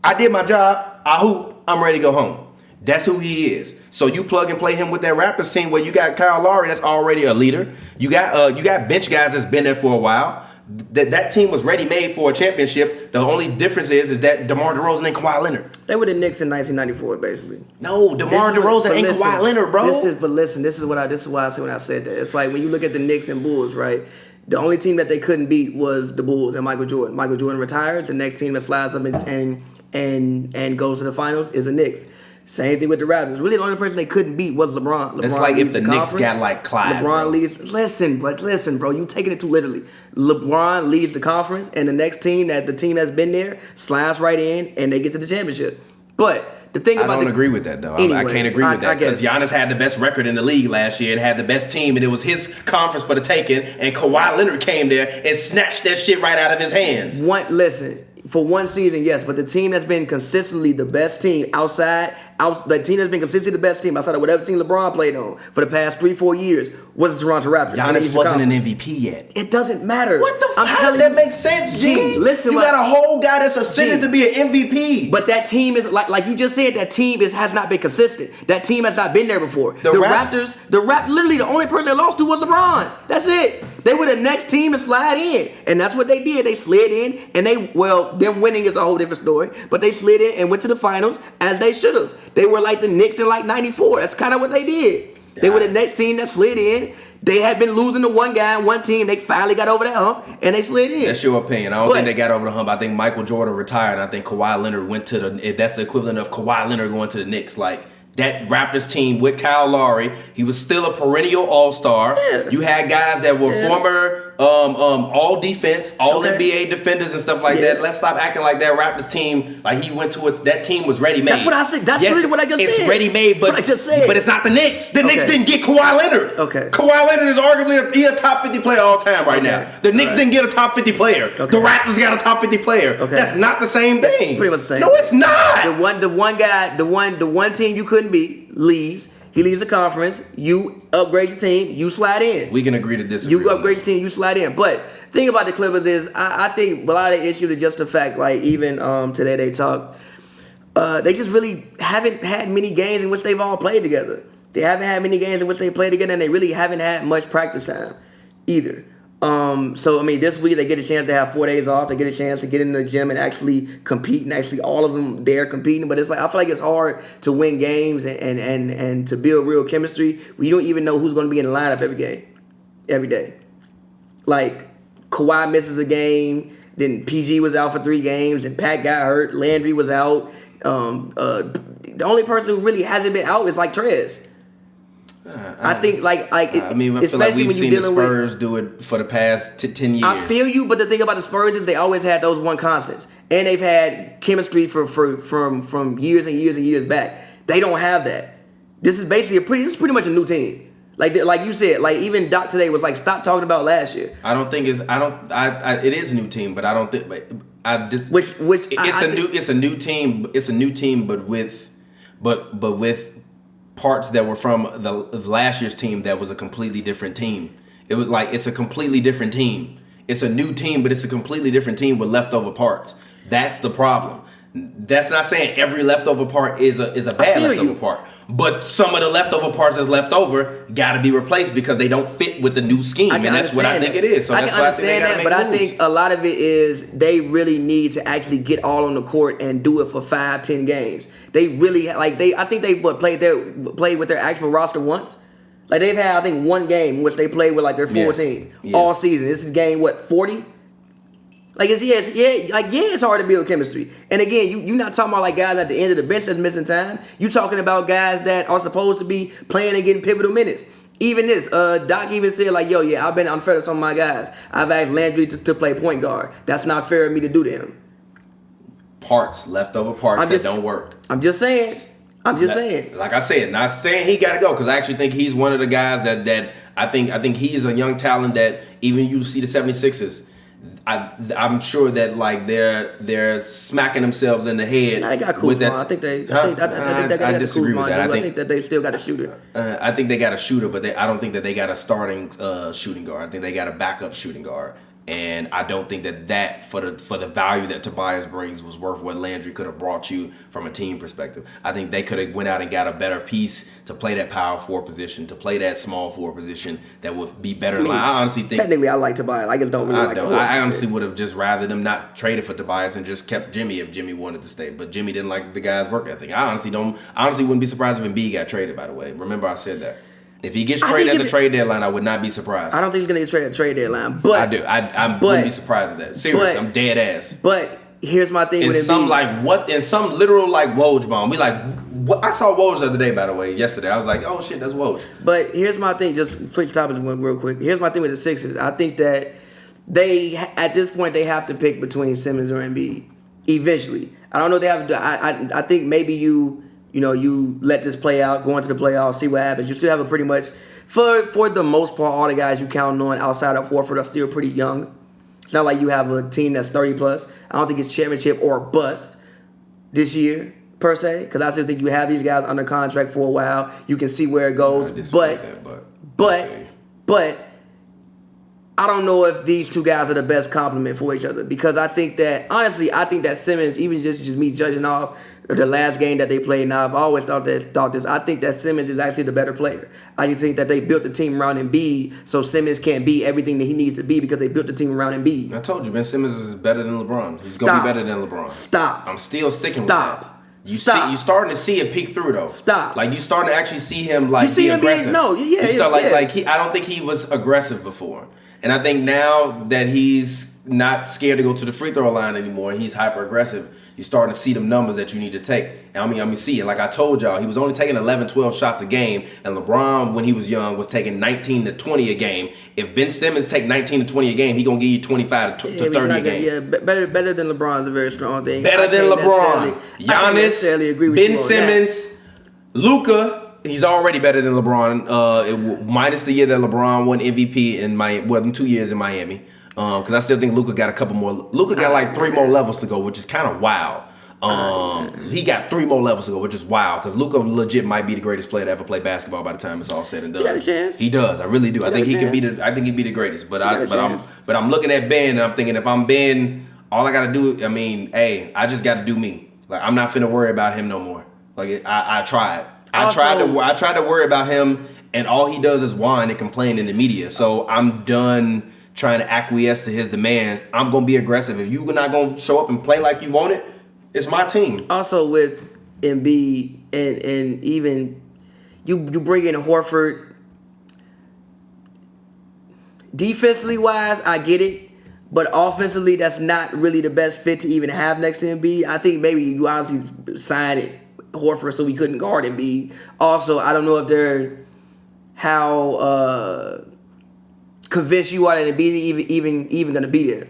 I did my job. I hoop. I'm ready to go home. That's who he is. So you plug and play him with that Raptors team where you got Kyle Lowry that's already a leader. You got bench guys that's been there for a while. That team was ready made for a championship. The only difference is that DeMar DeRozan and Kawhi Leonard. They were the Knicks in 1994, basically. No, DeMar DeRozan and Kawhi Leonard, bro. This is what I said when I said that. It's like when you look at the Knicks and Bulls, right? The only team that they couldn't beat was the Bulls and Michael Jordan. Michael Jordan retires. The next team that slides up and goes to the finals is the Knicks. Same thing with the Raptors. Really, the only person they couldn't beat was LeBron. It's like if the Knicks got like Clyde. LeBron leads. Listen, bro, you taking it too literally. LeBron leads the conference, and the next team the team that's been there slides right in, and they get to the championship. But the thing about I don't agree with that though. Anyway, I can't agree with that because Giannis had the best record in the league last year and had the best team, and it was his conference for the taking. And Kawhi Leonard came there and snatched that shit right out of his hands. Listen, for one season, yes, but the team that's been consistently the best team the team that's been consistently the best team outside of whatever team LeBron played on for the past 3-4 years was the Toronto Raptors. Giannis wasn't an MVP yet. It doesn't matter. What the fuck? How does that make sense, G? Listen, you got a whole guy that's ascended to be an MVP. But that team is like you just said. That team has not been consistent. That team has not been there before. The Raptors, literally the only person they lost to was LeBron. That's it. They were the next team to slide in, and that's what they did. They slid in, and them winning is a whole different story. But they slid in and went to the finals as they should have. They were like the Knicks in like '94. That's kind of what they did. They were the next team that slid in. They had been losing to one guy and one team. They finally got over that hump, and they slid in. That's your opinion. I don't think they got over the hump. I think Michael Jordan retired, and I think Kawhi Leonard went to that's the equivalent of Kawhi Leonard going to the Knicks. Like, that Raptors team with Kyle Lowry, he was still a perennial all-star. Yeah. You had guys that were former all defense, all NBA defenders and stuff like that. Let's stop acting like that Raptors team, like he went to that team was ready-made. That's what I said. That's really what I just said. It's ready-made, but it's not the Knicks. The Knicks didn't get Kawhi Leonard. Okay. Kawhi Leonard is arguably a top 50 player all time right now. The Knicks didn't get a top 50 player. Okay. The Raptors got a top 50 player. Okay. That's not the same thing. It's pretty much the same. No, it's not. The one team you couldn't beat leaves. He leaves the conference. You upgrade your team. You slide in. We can agree to disagree. You upgrade your team. You slide in. But the thing about the Clippers is, I think a lot of the issue is just the fact, like even today they talk, they just really haven't had many games in which they've all played together. They haven't had many games in which they played together, and they really haven't had much practice time either. So I mean, this week they get a chance to have 4 days off. They get a chance to get in the gym and actually compete, and actually all of them there competing. But it's like I feel like it's hard to win games and to build real chemistry when you don't even know who's going to be in the lineup every day. Like Kawhi misses a game, then PG was out for 3 games, and Pat got hurt. Landry was out. The only person who really hasn't been out is like Trez. I think I feel like we've seen the Spurs do it for the past 10 years. I feel you, but the thing about the Spurs is they always had those one constants, and they've had chemistry from years and years and years back. They don't have that. This is basically pretty much a new team. Like you said, like even Doc today was like, stop talking about last year. It is a new team, but I don't think. It's a new team. It's a new team, but with parts that were from the last year's team that was a completely different team. It was like it's a completely different team. It's a new team, but it's a completely different team with leftover parts. That's the problem. That's not saying every leftover part is a bad leftover part. But some of the leftover parts that's left over got to be replaced because they don't fit with the new scheme, and that's what I think it is. So that's why I think they got to make moves. But I think a lot of it is they really need to actually get all on the court and do it for 5-10 games. They really I think they played with their actual roster once. Like they've had I think one game in which they played with like their full team all season. This is game 40. Like it's hard to build chemistry. And again, you're not talking about like guys at the end of the bench that's missing time. You're talking about guys that are supposed to be playing and getting pivotal minutes. Even this, Doc even said like, I've been unfair to some of my guys. I've asked Landry to play point guard. That's not fair of me to do to him. Leftover parts that don't work. I'm just saying. Like I said, not saying he got to go because I actually think he's one of the guys that I think he's a young talent that even you see the 76ers. I'm sure that like they're smacking themselves in the head. They got Kuzma. I think they got disagree with that. I think that they still got a shooter. I think they got a shooter, but I don't think that they got a starting shooting guard. I think they got a backup shooting guard. And I don't think that for the value that Tobias brings was worth what Landry could have brought you from a team perspective. I think they could have went out and got a better piece to play that power forward position, to play that small forward position that would be better. I honestly think technically I like Tobias. I just don't really like him. I honestly would have just rather them not traded for Tobias and just kept Jimmy if Jimmy wanted to stay. But Jimmy didn't like the guy's work ethic. I honestly wouldn't be surprised if Embiid got traded. By the way, remember I said that. If he gets traded at the trade deadline, I would not be surprised. I don't think he's going to get traded at the trade deadline. But I do. I wouldn't be surprised at that. Seriously, I'm dead ass. But here's my thing with Embiid. In some literal like Woj bomb. We like, what? I saw Woj the other day, by the way, yesterday. I was like, oh shit, that's Woj. But here's my thing, just switch topics real quick. Here's my thing with the Sixers. I think that they, at this point, they have to pick between Simmons or Embiid eventually. I don't know if they have to. I think maybe you let this play out, go into the playoffs, see what happens. You still have a pretty much, for the most part, all the guys you count on outside of Horford are still pretty young. It's not like you have a team that's 30 plus. I don't think it's championship or bust this year per se, because I still think you have these guys under contract for a while. You can see where it goes, but I don't know if these two guys are the best complement for each other, because I think that Simmons, even just me judging off the last game that they played, now I've always thought this. I think that Simmons is actually the better player. I just think that they built the team around Embiid, so Simmons can't be everything that he needs to be because they built the team around Embiid. I told you, Ben Simmons is better than LeBron. He's gonna be better than LeBron. Stop. I'm still sticking with that. You starting to see it peek through though. Stop. Like you starting to actually see him like be aggressive. I don't think he was aggressive before. And I think now that he's not scared to go to the free throw line anymore and he's hyper aggressive, you're starting to see them numbers that you need to take. And I mean, see it. Like I told y'all, he was only taking 11, 12 shots a game. And LeBron, when he was young, was taking 19 to 20 a game. If Ben Simmons take 19 to 20 a game, he's going to give you 25 to 30 a game. Yeah, better than LeBron is a very strong thing. Better than LeBron. Giannis, Ben Simmons, Luka. He's already better than LeBron, minus the year that LeBron won MVP in 2 years in Miami. Because I still think Luka got a couple more. Luka got like 3 more levels to go, which is kind of wild. He got 3 more levels to go, which is wild. Because Luka legit might be the greatest player to ever play basketball by the time it's all said and done. He got a chance. He does. I really do. I think he can be the greatest. But I'm looking at Ben and I'm thinking if I'm Ben, all I gotta do. I mean, hey, I just gotta do me. Like I'm not finna worry about him no more. Like I tried. I tried to worry about him, and all he does is whine and complain in the media. So I'm done trying to acquiesce to his demands. I'm gonna be aggressive. If you're not gonna show up and play like you want it, it's my team. Also with Embiid and even you bring in Horford. Defensively wise, I get it, but offensively, that's not really the best fit to even have next to Embiid. I think maybe you honestly signed it. Horford so we couldn't guard Embiid. Also, I don't know if they're how convinced you are that Embiid even going to be there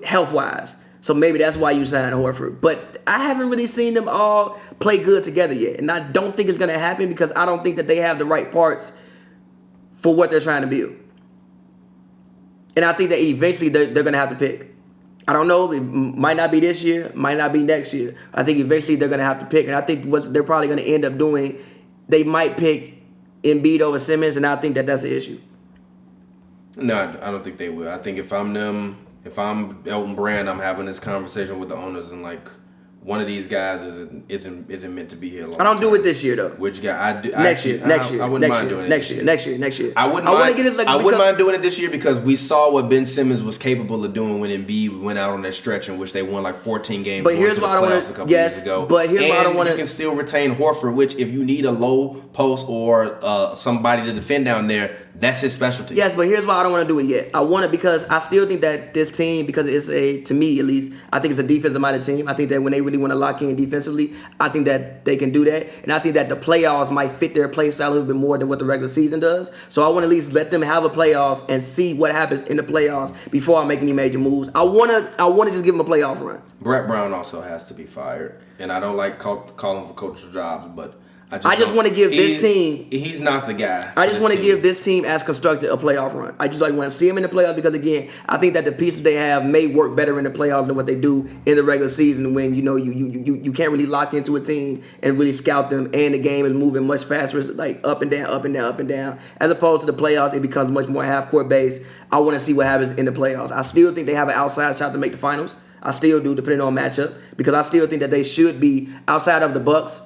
health wise. So maybe that's why you signed Horford. But I haven't really seen them all play good together yet, and I don't think it's going to happen because I don't think that they have the right parts for what they're trying to build. And I think that eventually they're going to have to pick. I don't know. It might not be this year. Might not be next year. I think eventually they're going to have to pick. And I think what they're probably going to end up doing, they might pick Embiid over Simmons, and I think that that's the issue. No, I don't think they will. I think if I'm them, if I'm Elton Brand, I'm having this conversation with the owners and like, one of these guys isn't meant to be here. I don't do it this year though. Which guy? Next year. I wouldn't mind doing it next year. I wouldn't mind doing it this year because we saw what Ben Simmons was capable of doing when Embiid went out on that stretch in which they won like 14 games. But here's why I don't want to. Years ago. But here's why I don't want to. You can still retain Horford, which if you need a low post or somebody to defend down there, that's his specialty. Yes, but here's why I don't want to do it yet. I want it because I still think that this team, because it's to me at least, I think it's a defensive-minded team. I think that when they really want to lock in defensively, I think that they can do that. And I think that the playoffs might fit their play style a little bit more than what the regular season does. So I want to at least let them have a playoff and see what happens in the playoffs before I make any major moves. I want to just give them a playoff run. Brett Brown also has to be fired. And I don't like calling for coaching jobs, but I just want to give this team. He's not the guy. I just want to give this team as constructed a playoff run. I just want to see them in the playoffs because again, I think that the pieces they have may work better in the playoffs than what they do in the regular season. When you can't really lock into a team and really scout them, and the game is moving much faster. It's like up and down, up and down, up and down. As opposed to the playoffs, it becomes much more half court based. I want to see what happens in the playoffs. I still think they have an outside shot to make the finals. I still do, depending on matchup, because I still think that they should be outside of the Bucks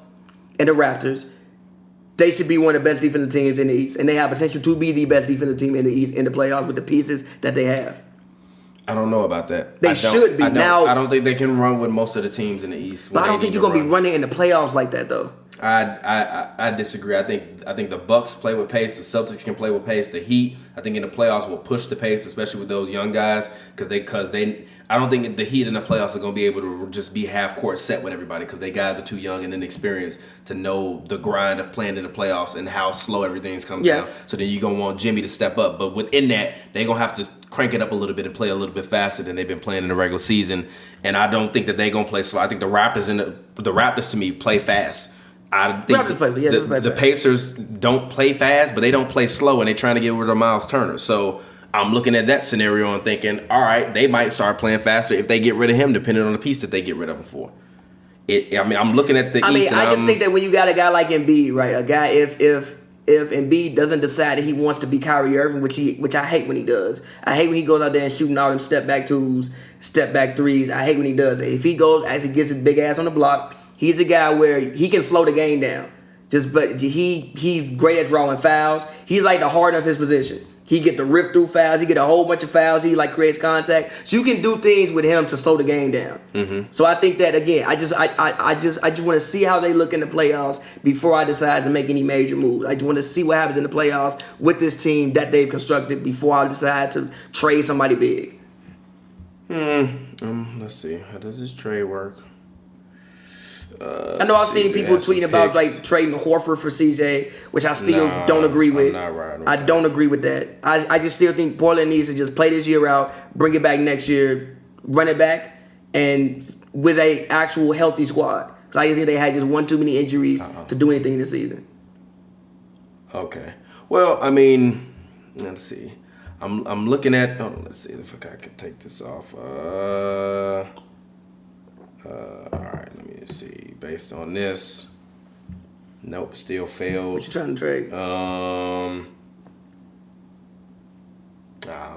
and the Raptors. They should be one of the best defensive teams in the East, and they have potential to be the best defensive team in the East in the playoffs with the pieces that they have. I don't know about that. They should be. I don't think they can run with most of the teams in the East. But I don't think you're going to be running in the playoffs like that, though. I disagree. I think the Bucks play with pace. The Celtics can play with pace. The Heat, I think in the playoffs will push the pace, especially with those young guys, because they. I don't think the Heat in the playoffs are going to be able to just be half court set with everybody because they guys are too young and inexperienced to know the grind of playing in the playoffs and how slow everything's coming down. So then you're going to want Jimmy to step up. But within that, they're going to have to crank it up a little bit and play a little bit faster than they've been playing in the regular season. And I don't think that they're going to play slow. I think the Raptors to me play fast. I think the Pacers don't play fast, but they don't play slow, and they're trying to get rid of Miles Turner. So I'm looking at that scenario and thinking, all right, they might start playing faster if they get rid of him, depending on the piece that they get rid of him for. I'm looking at the East. I just think that when you got a guy like Embiid, right, a guy if Embiid doesn't decide that he wants to be Kyrie Irving, which I hate when he does. I hate when he goes out there and shooting all them step back twos, step back threes. I hate when he does it. If he goes as he gets his big ass on the block, he's a guy where he can slow the game down. But he's great at drawing fouls. He's like the Harden of his position. He get the rip through fouls. He get a whole bunch of fouls. He like creates contact. So you can do things with him to slow the game down. Mm-hmm. So I think that again, I just want to see how they look in the playoffs before I decide to make any major moves. I just want to see what happens in the playoffs with this team that they've constructed before I decide to trade somebody big. Let's see. How does this trade work? I know I've seen people tweeting about like trading Horford for CJ, which I still don't agree with. I don't agree with that. I just still think Portland needs to just play this year out, bring it back next year, run it back, and with a actual healthy squad. So I think they had just one too many injuries to do anything this season. Okay. Well, I mean, let's see. I'm looking at. Oh, let's see if I can take this off. All right, let me see. Based on this, nope, still failed. What you trying to trade?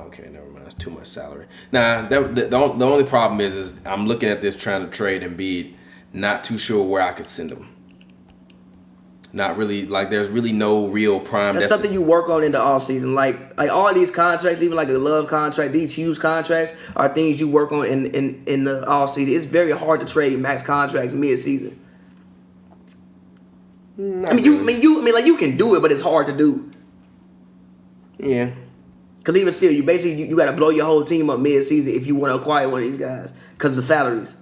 Okay, never mind. It's too much salary. Nah, the only problem is I'm looking at this trying to trade Embiid. Not too sure where I could send him. Not really, like there's really no real prime. That's something you work on in the offseason. Like all these contracts, even like the Love contract, these huge contracts are things you work on in the offseason. It's very hard to trade max contracts mid-season. You can do it, but it's hard to do. Yeah. Because even still, you got to blow your whole team up mid-season if you want to acquire one of these guys because of the salaries.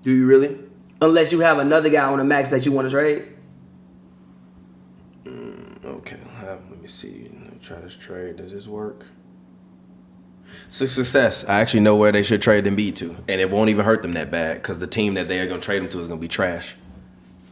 Do you really? Unless you have another guy on the max that you want to trade. Okay, let me see. Try this trade. Does this work? Success. I actually know where they should trade Embiid to, and it won't even hurt them that bad because the team that they are going to trade him to is going to be trash.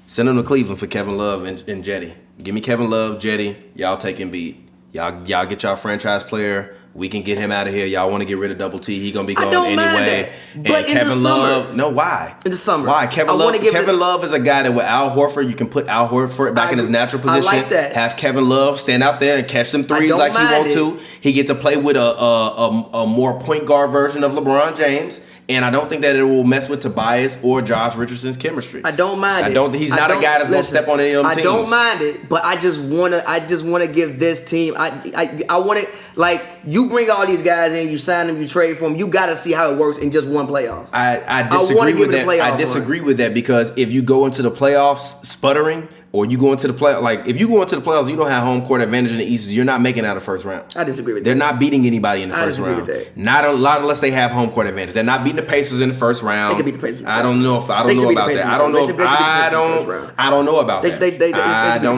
Send him to Cleveland for Kevin Love and Jetty. Give me Kevin Love, Jetty. Y'all take Embiid. Y'all get y'all franchise player. We can get him out of here. Y'all want to get rid of Double T. He going to be gone anyway. That. But and Kevin Love. No, why? In the summer. Why? Kevin Love is a guy that with Al Horford, you can put Al Horford back in his natural position. I like that. Have Kevin Love stand out there and catch them threes like he want to. He get to play with a more point guard version of LeBron James. And I don't think that it will mess with Tobias or Josh Richardson's chemistry. I don't mind it. He's not a guy that's going to step on any of them teams. I don't mind it, but I just wanna give this team. I want it. Like, you bring all these guys in, you sign them, you trade for them. You got to see how it works in just one playoffs. I disagree with that. I disagree with that because if you go into the playoffs sputtering, or you go into the play, like if you go into the playoffs, you don't have home court advantage in the East. You're not making it out of the first round. I disagree with that. They're not beating anybody in the first round. With that. Not a lot unless they have home court advantage. They're not beating the Pacers in the first round. They can beat the Pacers. I don't know about that. I don't know about that. I don't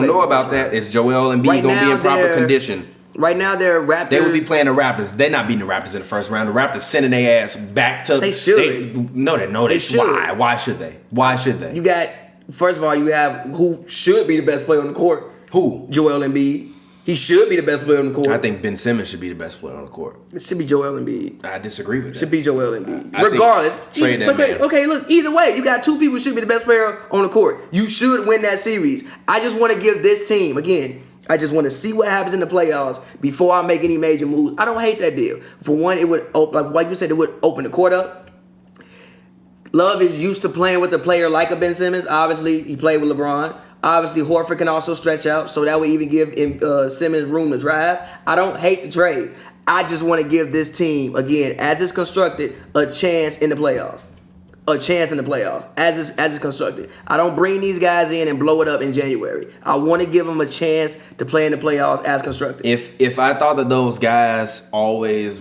know about that. Is Joel Embiid going to be in proper condition? Right now, they're Raptors. They would be playing the Raptors. They're not beating the Raptors in the first round. The Raptors sending their ass back to. They should. They should. Why? Why should they? Why should they? You got, first of all, you have who should be the best player on the court. Who? Joel Embiid. He should be the best player on the court. I think Ben Simmons should be the best player on the court. It should be Joel Embiid. I disagree with that. It should be Joel Embiid. Regardless. Trade that man. Okay, look, either way, you got two people who should be the best player on the court. You should win that series. I just want to give this team, again, I just want to see what happens in the playoffs before I make any major moves. I don't hate that deal. For one, it would, like you said, it would open the court up. Love is used to playing with a player like a Ben Simmons. Obviously, he played with LeBron. Obviously, Horford can also stretch out, so that would even give Simmons room to drive. I don't hate the trade. I just want to give this team, again, as it's constructed, a chance in the playoffs. a chance in the playoffs as it's constructed. I don't bring these guys in and blow it up in January. I want to give them a chance to play in the playoffs as constructed. If I thought that those guys always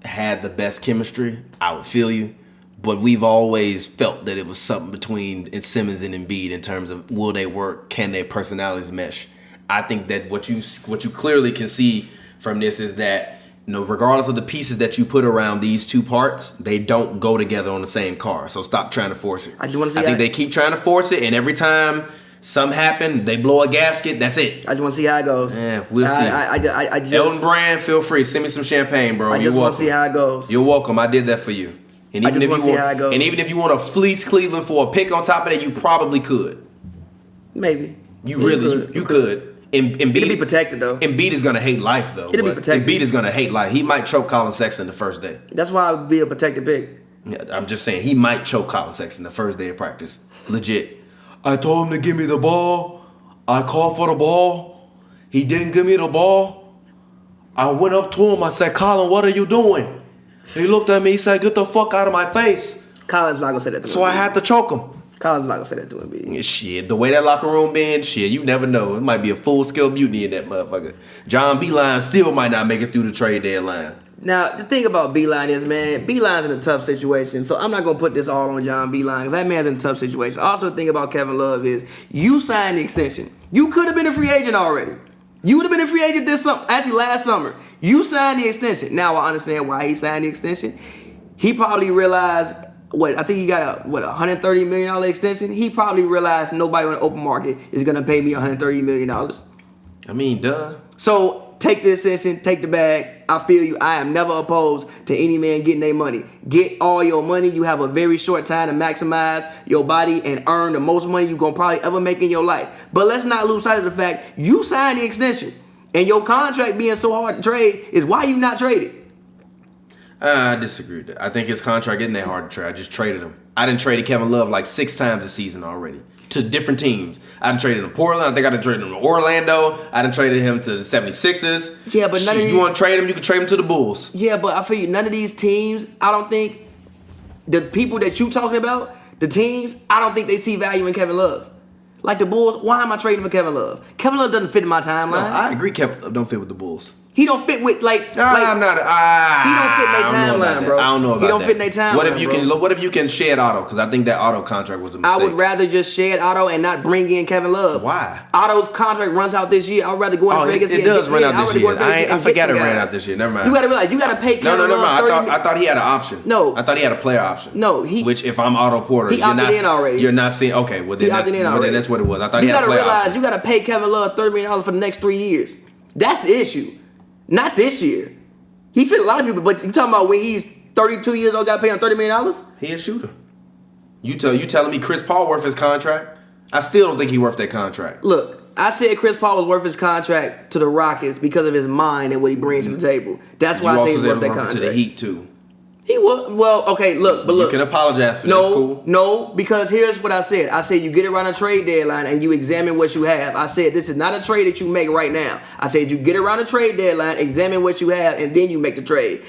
had the best chemistry, I would feel you. But we've always felt that it was something between Simmons and Embiid in terms of will they work, can their personalities mesh. I think that what you clearly can see from this is that, regardless of the pieces that you put around these two parts, they don't go together on the same car. So stop trying to force it. I think they keep trying to force it, and every time something happens, they blow a gasket. That's it. I just want to see how it goes. Yeah, we'll see. I just, Elton Brand, feel free. Send me some champagne, bro. I just want to see how it goes. You're welcome. I did that for you. And even if you want to fleece Cleveland for a pick on top of that, you probably could. Maybe. You could. Embiid, it'll be protected though. Embiid is gonna hate life though. It'll be protected. Embiid is gonna hate life. He might choke Colin Sexton the first day. That's why I would be a protected pick. Yeah, I'm just saying he might choke Colin Sexton the first day of practice. Legit. I told him to give me the ball. I called for the ball. He didn't give me the ball. I went up to him. I said, "Colin, what are you doing?" He looked at me. He said, "Get the fuck out of my face." Colin's not gonna say that to him. So I had to choke him. Colin's not gonna say that to him. Yeah, shit, the way that locker room been, shit, you never know. It might be a full-scale mutiny in that motherfucker. John Beeline still might not make it through the trade deadline. Now, the thing about Beeline is, man, Beeline's in a tough situation, so I'm not going to put this all on John Beeline, because that man's in a tough situation. Also, the thing about Kevin Love is, you signed the extension. You could have been a free agent already. You would have been a free agent last summer. You signed the extension. Now, I understand why he signed the extension. He probably realized... I think he got a $130 million extension. He probably realized nobody on the open market is gonna pay me $130 million. I mean, duh. So take the extension, take the bag. I feel you. I am never opposed to any man getting their money. Get all your money. You have a very short time to maximize your body and earn the most money you're gonna probably ever make in your life. But let's not lose sight of the fact you signed the extension, and your contract being so hard to trade is why you not traded. I disagree with that. I think his contract isn't that hard to trade. I just traded him. I done traded Kevin Love like 6 times this season already to different teams. I done traded him to Portland. I think I done traded him to Orlando. I done traded him to the 76ers. Yeah, but none of these... You want to trade him, you can trade him to the Bulls. Yeah, but I feel you, none of these teams, I don't think, the people that you talking about, the teams, I don't think they see value in Kevin Love. Like the Bulls, why am I trading for Kevin Love? Kevin Love doesn't fit in my timeline. No, I agree Kevin Love don't fit with the Bulls. He don't fit with I'm not. he don't fit in their timeline, bro. I don't know about that. He don't fit in their timeline. What if you can shed Otto? Because I think that Otto contract was a mistake. I would rather just shed Otto and not bring in Kevin Love. Why? Otto's contract runs out this year. I'd rather go into Vegas. It does run out this year. I forgot it ran out this year. Never mind. You gotta realize you gotta pay Kevin Love. I thought he had an option. No, I thought he had a player option. No, which if I'm Otto Porter, he opted in already. You're not seeing. Okay, well then that's what it was. I thought he had a player option. You gotta pay Kevin Love $30 million for the next 3 years. That's the issue. Not this year. He fit a lot of people, but you talking about when he's 32 years old, got to pay him $30 million? He a shooter. You telling me Chris Paul worth his contract? I still don't think he worth that contract. Look, I said Chris Paul was worth his contract to the Rockets because of his mind and what he brings to the table. That's why I say he's worth that contract. To the Heat too. He was okay. Look. You can apologize for this. Cool. No, because here's what I said. I said you get around a trade deadline and you examine what you have. I said this is not a trade that you make right now. I said you get around a trade deadline, examine what you have, and then you make the trade.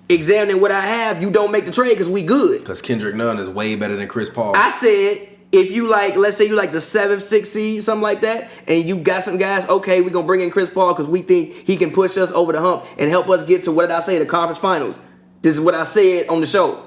Examining what I have, you don't make the trade because we good. Because Kendrick Nunn is way better than Chris Paul. I said if you let's say you like the 7th, 6th seed, something like that, and you got some guys. Okay, we're gonna bring in Chris Paul because we think he can push us over the hump and help us get to what did I say, the conference finals. This is what I said on the show.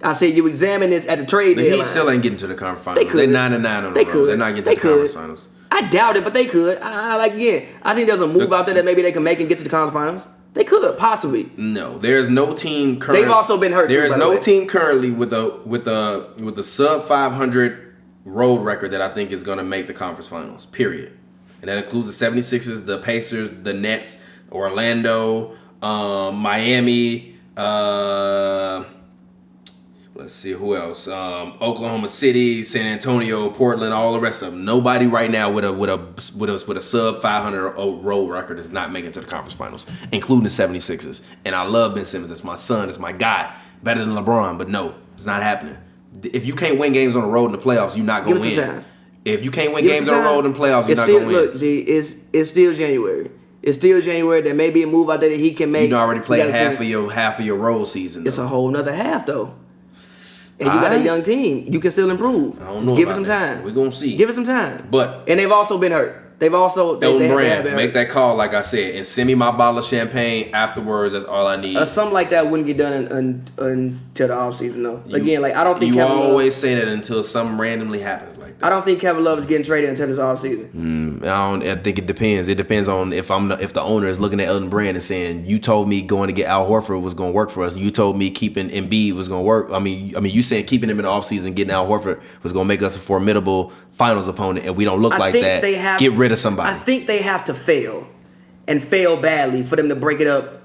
I said you examine this at the trade deadline. He still ain't getting to the conference finals. They could. They're 9-9 on the road. They're not getting to the conference finals. I doubt it, but they could. I think there's a move out there that maybe they can make and get to the conference finals. They could possibly. No, there's no team currently. They've also been hurt. There is no team currently with a sub 500 road record that I think is going to make the conference finals. Period. And that includes the 76ers, the Pacers, the Nets, Orlando, Miami. Let's see who else. Oklahoma City, San Antonio, Portland, all the rest of them. Nobody right now with a sub 500 road record is not making it to the conference finals, including the 76ers. And I love Ben Simmons. It's my son. It's my guy. Better than LeBron, but no, it's not happening. If you can't win games on the road in the playoffs, you're not gonna win. If you can't win games on the road in the playoffs, you're not gonna win. Look, G, it's still January. It's still January. There may be a move out there that he can make. You already played half of your road season. It's a whole nother half though. And you got a young team. You can still improve. I don't know. Give it some time. We're gonna see. Give it some time. And they've also been hurt. They've also Elton Brand, make that call, like I said, and send me my bottle of champagne afterwards. That's all I need. Something like that wouldn't get done until the offseason, though. Again, like I don't think you Kevin always Love, say that until something randomly happens like that. I don't think Kevin Love is getting traded until this offseason. I think it depends. It depends on if the owner is looking at Elton Brand and saying, "You told me going to get Al Horford was going to work for us. You told me keeping Embiid was going to work. I mean, you saying keeping him in the offseason, getting Al Horford was going to make us a formidable finals opponent, and we don't look like that. Get rid of somebody." I think they have to fail, and fail badly for them to break it up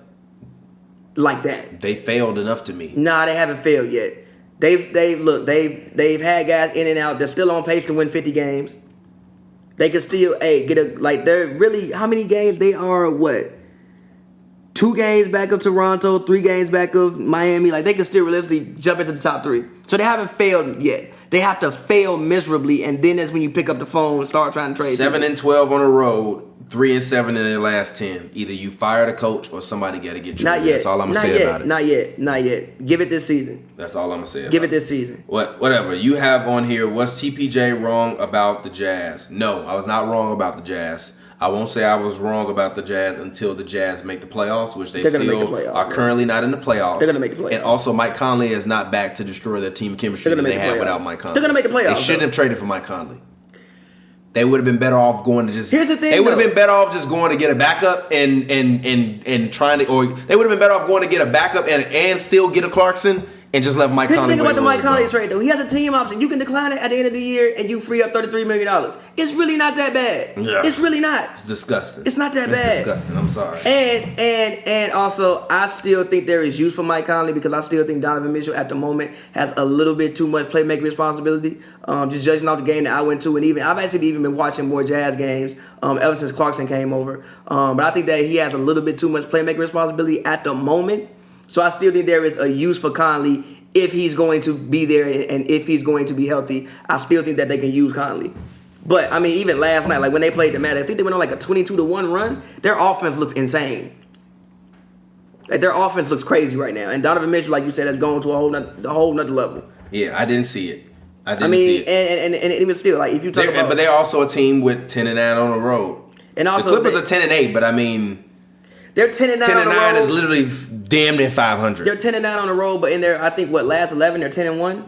like that. They failed enough to me. Nah, they haven't failed yet. They've had guys in and out. They're still on pace to win 50 games. They can still they're really, how many games they are? What? 2 games back of Toronto, 3 games back of Miami. Like they can still realistically jump into the top 3. So they haven't failed yet. They have to fail miserably, and then that's when you pick up the phone and start trying to trade. 7-12 on the road, 3-7 in their last 10. Either you fire the coach or somebody got to get traded. Not yet. That's all I'm gonna say about it. Not yet. Give it this season. That's all I'm gonna say. Give it this season. Whatever you have on here. Was TPJ wrong about the Jazz? No, I was not wrong about the Jazz. I won't say I was wrong about the Jazz until the Jazz make the playoffs, which they're still are currently not in the playoffs. They're going to make the playoffs. And also, Mike Conley is not back to destroy their team chemistry that they had without Mike Conley. They're going to make the playoffs. They shouldn't have traded for Mike Conley. They would have been better off going to just. Here's the thing. They would have been better off just going to get a backup and trying to, or they would have been better off going to get a backup and still get a Clarkson. And just left Mike Conley. Here's the thing about the Mike Conley trade, though. He has a team option. You can decline it at the end of the year, and you free up $33 million. It's really not that bad. Yeah. It's really not. It's disgusting. It's not that bad. It's disgusting. I'm sorry. And also, I still think there is use for Mike Conley because I still think Donovan Mitchell at the moment has a little bit too much playmaking responsibility. Just judging off the game that I went to, and I've actually even been watching more Jazz games ever since Clarkson came over. But I think that he has a little bit too much playmaking responsibility at the moment. So I still think there is a use for Conley. If he's going to be there and if he's going to be healthy, I still think that they can use Conley. But, I mean, even last night, like when they played the Magic, I think they went on like a 22-1 run. Their offense looks insane. Like their offense looks crazy right now. And Donovan Mitchell, like you said, has gone to a whole nother level. Yeah, I didn't see it. See it. And even still, like if you talk about... But they're also a team with 10-9 on the road. And also... The Clippers are 10-8, but I mean... They're 10-9 on the road. 10-9 is literally damn near 500. They're 10-9 on the road, but in their, I think, last 11, they're 10-1.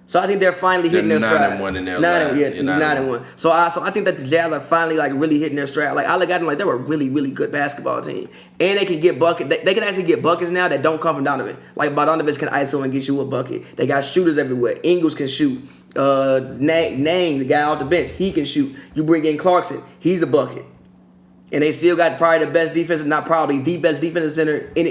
So I think they're finally hitting their stride. 9-1 in their 9-1. So I think that the Jazz are finally like really hitting their stride. Like I look at them like they're a really, really good basketball team, and they can get buckets. They can actually get buckets now that don't come from Donovan. Like Bogdanovich can ISO and get you a bucket. They got shooters everywhere. Ingles can shoot. Nang, the guy off the bench, he can shoot. You bring in Clarkson, he's a bucket. And they still got probably the best defensive, not probably the best defensive center in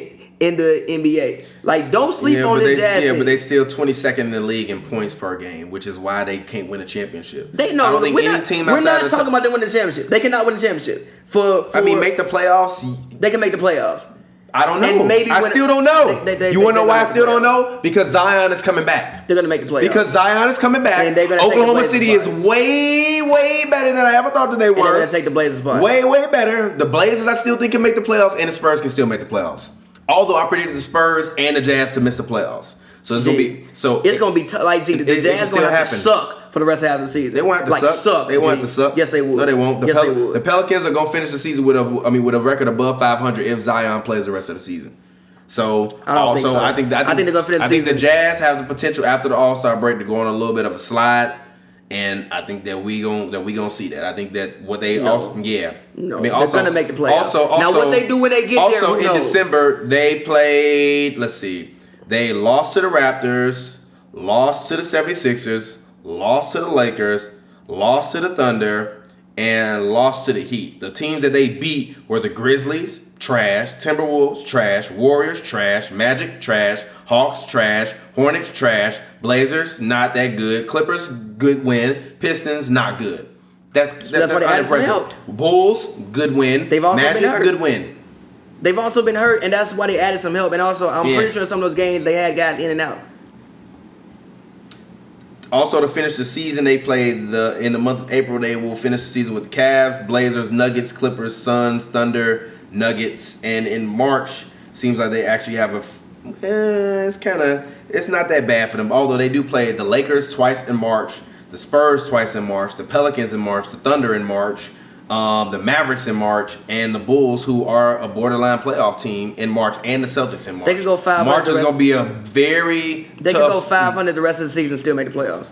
the NBA. Like, don't sleep on this Jazz team. But they still 22nd in the league in points per game, which is why they can't win a championship. I don't think any team outside. We're not talking about them winning the championship. They cannot win the championship. Make the playoffs. They can make the playoffs. I don't know. I still don't know. You want to know why I still don't know? Because Zion is coming back. They're going to make the playoffs. Because Zion is coming back. Oklahoma City is way, way better than I ever thought that they were. They're going to take the Blazers' spot. Way, way better. The Blazers I still think can make the playoffs, and the Spurs can still make the playoffs. Although I predicted the Spurs and the Jazz to miss the playoffs. So it's going to be... It's going to be tough. Like, the Jazz going to have to suck for the rest of the season. They won't have to suck. They won't have to suck. Yes, they will. No, they won't. They would. The Pelicans are going to finish the season with a record above 500 if Zion plays the rest of the season. So I think they're gonna finish. I think the Jazz have the potential after the All-Star break to go on a little bit of a slide, and I think that we gonna see that. I they're gonna make the playoffs. Now what they do when they get there? Also in December they played. Let's see, they lost to the Raptors, lost to the 76ers, lost to the Lakers, lost to the Thunder, and lost to the Heat. The teams that they beat were the Grizzlies. Trash. Timberwolves, trash. Warriors, trash. Magic, trash. Hawks, trash. Hornets, trash. Blazers, not that good. Clippers, good win. Pistons, not good. That's unimpressive. Bulls, good win. They've also Magic, been hurt. Good win. They've also been hurt, and that's why they added some help. And also, I'm pretty sure some of those games they had got in and out. Also, to finish the season, they played in the month of April. They will finish the season with the Cavs, Blazers, Nuggets, Clippers, Suns, Thunder, Nuggets, and in March seems like they actually have It's not that bad for them. Although they do play the Lakers twice in March, the Spurs twice in March, the Pelicans in March, the Thunder in March, the Mavericks in March, and the Bulls, who are a borderline playoff team, in March, and the Celtics in March. They could go 500. March is going to be a very They tough. could go 500 the rest of the season and still make the playoffs.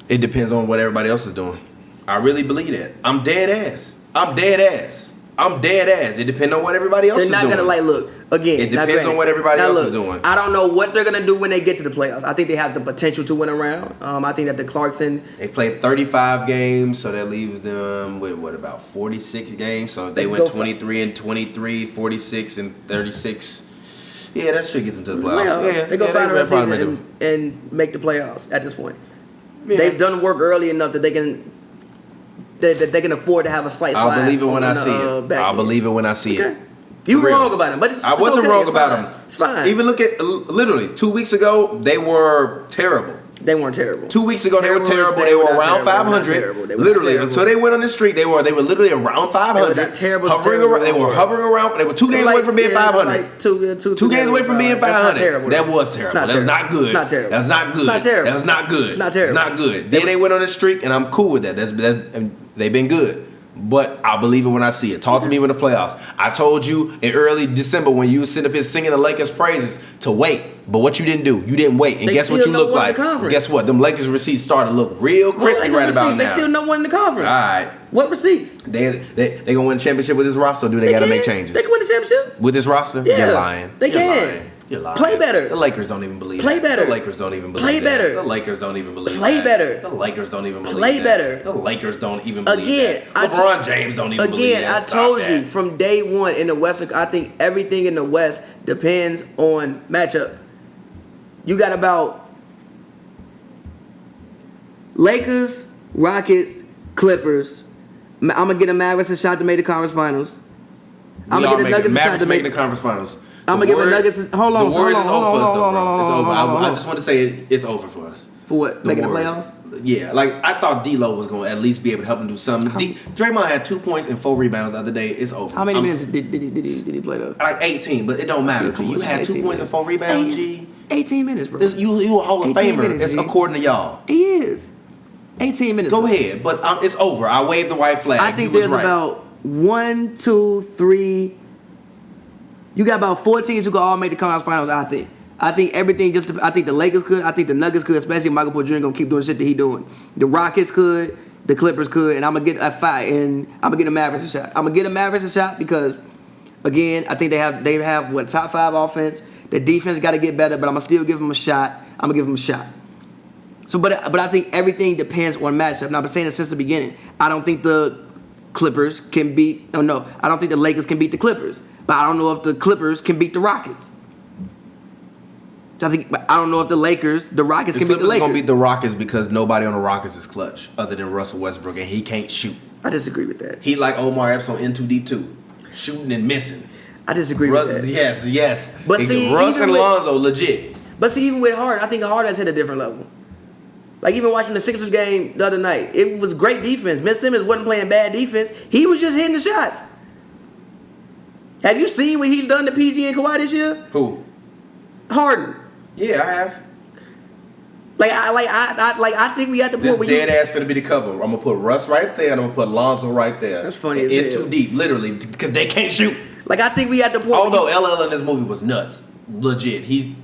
It depends on what everybody else is doing. I really believe that. I'm dead ass. It depends on what everybody else is doing. They're not gonna look again. It depends on what everybody else is doing. I don't know what they're gonna do when they get to the playoffs. I think they have the potential to win a round. I think that the Clarkson. They played 35 games, so that leaves them with about 46 games. So if they went 23 and 23, 46 and 36. Yeah, that should get them to the playoffs. They go find the rest of the season and make the playoffs at this point. Yeah. They've done work early enough that they can afford to have a slight slide. I'll believe it when I see it. I'll believe it when I see it. You were wrong about him, but I wasn't wrong about him. It's fine. Even look at literally 2 weeks ago, they were terrible. They weren't terrible. 2 weeks ago, they were terrible. They were around 500. Literally, until they went on the street, they were literally around 500. They were terrible. They were hovering around. They were 2 games away from being 500. Two games away from being 500. That was terrible. That's not good. Not terrible. That's not good. Not terrible. That's not good. It's not terrible. It's not good. Then they went on the streak, and I'm cool with that. They've been good. But I'll believe it when I see it. Talk to me when the playoffs. I told you in early December when you were sitting up here singing the Lakers praises to wait. But what you didn't do, you didn't wait. And guess what you look like? Guess what? Them Lakers receipts starting to look real crispy right about now. They still no one in the conference. All right. What receipts? They gonna win a championship with this roster, or do they gotta make changes? They can win the championship. With this roster? Yeah. You're lying. They can. You're lying. Play better. The Lakers don't even believe Play that. better. The Lakers don't even believe Play that. better. The Lakers don't even believe Play that. better. The Lakers don't even believe Play that. better. The Lakers don't even believe Again, that. LeBron James don't even believe that. Again, I told you from day one in the West, I think everything in the West depends on matchup. You got about Lakers, Rockets, Clippers. I'm going to get the Mavericks a shot to make the conference finals. I'm going to get the Nuggets a shot to make the conference finals. I'm going to give the Nuggets hold on. The Warriors is over for us, though, bro. It's over. I just want to say it's over for us. For what? Making the playoffs? Yeah, I thought D-Lo was going to at least be able to help him do something. Draymond had 2 points and 4 rebounds the other day. It's over. How many minutes did he play though? Like 18, but it don't matter. You had 2 points and 4 rebounds, G. 18 minutes, bro. You a Hall of Famer. It's according to y'all. He is. 18 minutes. Go ahead, but it's over. I waved the white flag. I think there's about 1, 2, 3. You got about 4 teams who can all make the conference finals. I think everything I think the Lakers could. I think the Nuggets could, especially Michael Porter Jr. gonna keep doing shit that he doing. The Rockets could. The Clippers could, and I'm gonna get a fight, and I'm gonna get the Mavericks a shot. I'm gonna get the Mavericks a shot because, again, I think they have what, top 5 offense. The defense got to get better, but I'm gonna still give them a shot. I'm gonna give them a shot. So, but I think everything depends on matchup. And I've been saying it since the beginning. I don't think the Clippers can beat. I don't think the Lakers can beat the Clippers. But I don't know if the Clippers can beat the Rockets. I don't know if the Rockets can beat the Lakers. The Clippers are gonna beat the Rockets because nobody on the Rockets is clutch other than Russell Westbrook, and he can't shoot. I disagree with that. He like Omar Epps on N2D2, shooting and missing. I disagree with that. Yes. But see, Russ and Lonzo legit. But see, even with Harden, I think Harden has hit a different level. Like even watching the Sixers game the other night, it was great defense. Ben Simmons wasn't playing bad defense. He was just hitting the shots. Have you seen what he's done to PG and Kawhi this year? Who? Harden. Yeah, I have. I think we at the point where dead ass finna be the cover. I'm gonna put Russ right there, and I'm gonna put Lonzo right there. That's funny as in hell. too deep, literally, because they can't shoot. Like I think we at the point. Although LL in this movie was nuts, legit. He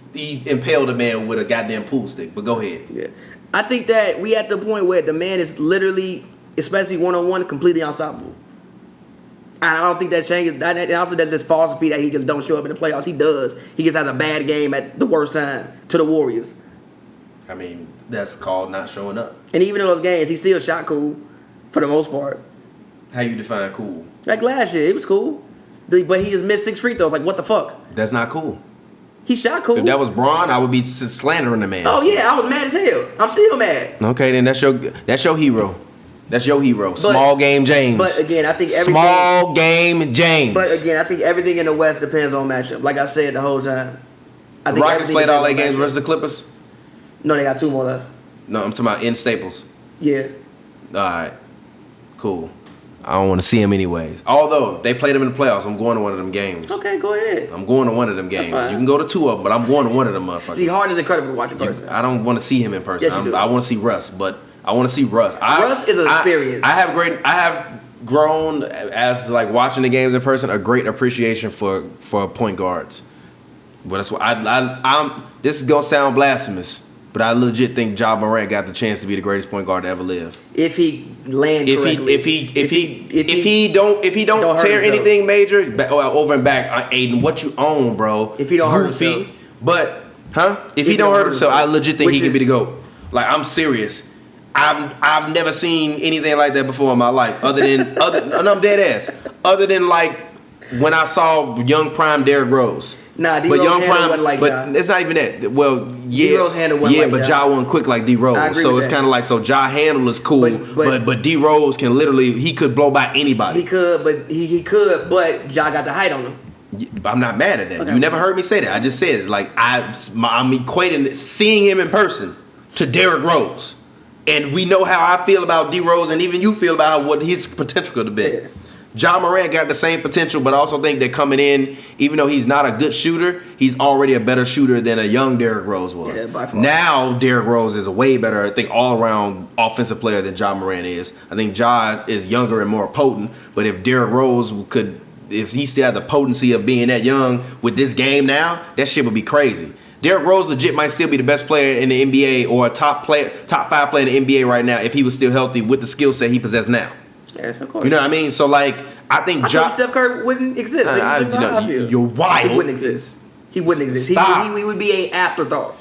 impaled a man with a goddamn pool stick. But go ahead. Yeah, I think that we at the point where the man is literally, especially one-on-one, completely unstoppable. I don't think that changes. And also, that's this philosophy that he just don't show up in the playoffs. He does. He just has a bad game at the worst time to the Warriors. I mean, that's called not showing up. And even in those games, he still shot cool for the most part. How you define cool? Like last year, it was cool. But he just missed 6 free throws. Like, what the fuck? That's not cool. He shot cool. If that was Braun, I would be slandering the man. Oh, yeah. I was mad as hell. I'm still mad. Okay, then that's your hero. That's your hero. Small game James. But again, I think everything. Small game James. But again, I think everything in the West depends on matchup. Like I said the whole time. The Rockets played all 8 games versus the Clippers? No, they got 2 more left. No, I'm talking about in Staples. Yeah. All right. Cool. I don't want to see him anyways. Although they played him in the playoffs, I'm going to one of them games. Okay, go ahead. I'm going to one of them games. fine. You can go to 2 of them, but I'm going to one of them motherfuckers. See, Harden is incredible to watch in person. I don't want to see him in person. Yes, you do. I want to see Russ, but I want to see Russ. Russ is an experience. I have grown as like watching the games in person, a great appreciation for point guards. But that's what I'm. This is gonna sound blasphemous, but I legit think Ja Morant got the chance to be the greatest point guard to ever live. If he lands correctly. If he don't tear anything major over and back, Aiden, what you own, bro? If he don't hurt himself. But if he don't hurt himself, I legit think he can be the GOAT. Like, I'm serious. I've never seen anything like that before in my life. And I'm dead ass. Other than like when I saw young prime Derrick Rose. Nah, D Rose handle wasn't like but Ja. it's not even that. Well, yeah, D Rose handle wasn't like but Ja. Ja wasn't quick like D Rose. I agree So with it's that. kind of like Ja handle is cool, but D Rose can literally he could blow by anybody. He could, but Ja got the height on him. I'm not mad at that. Okay. You never heard me say that. I just said it. Like I'm equating seeing him in person to Derrick Rose, and we know how I feel about D Rose, and even you feel about what his potential could have been. Yeah. Ja Morant got the same potential, but I also think that coming in, even though he's not a good shooter, he's already a better shooter than a young Derrick Rose was. Yeah, by far. Now Derrick Rose is a way better, I think, all-around offensive player than Ja Morant is. I think Ja is younger and more potent, but if Derrick Rose if he still had the potency of being that young with this game now, that shit would be crazy. Derrick Rose legit might still be the best player in the NBA or a top 5 player in the NBA right now if he was still healthy with the skill set he possesses now. Yes, of course. You know what I mean? So like, I think Ja. Steph Curry wouldn't exist. You're wild. He wouldn't exist. He wouldn't exist. Stop. He would be an afterthought.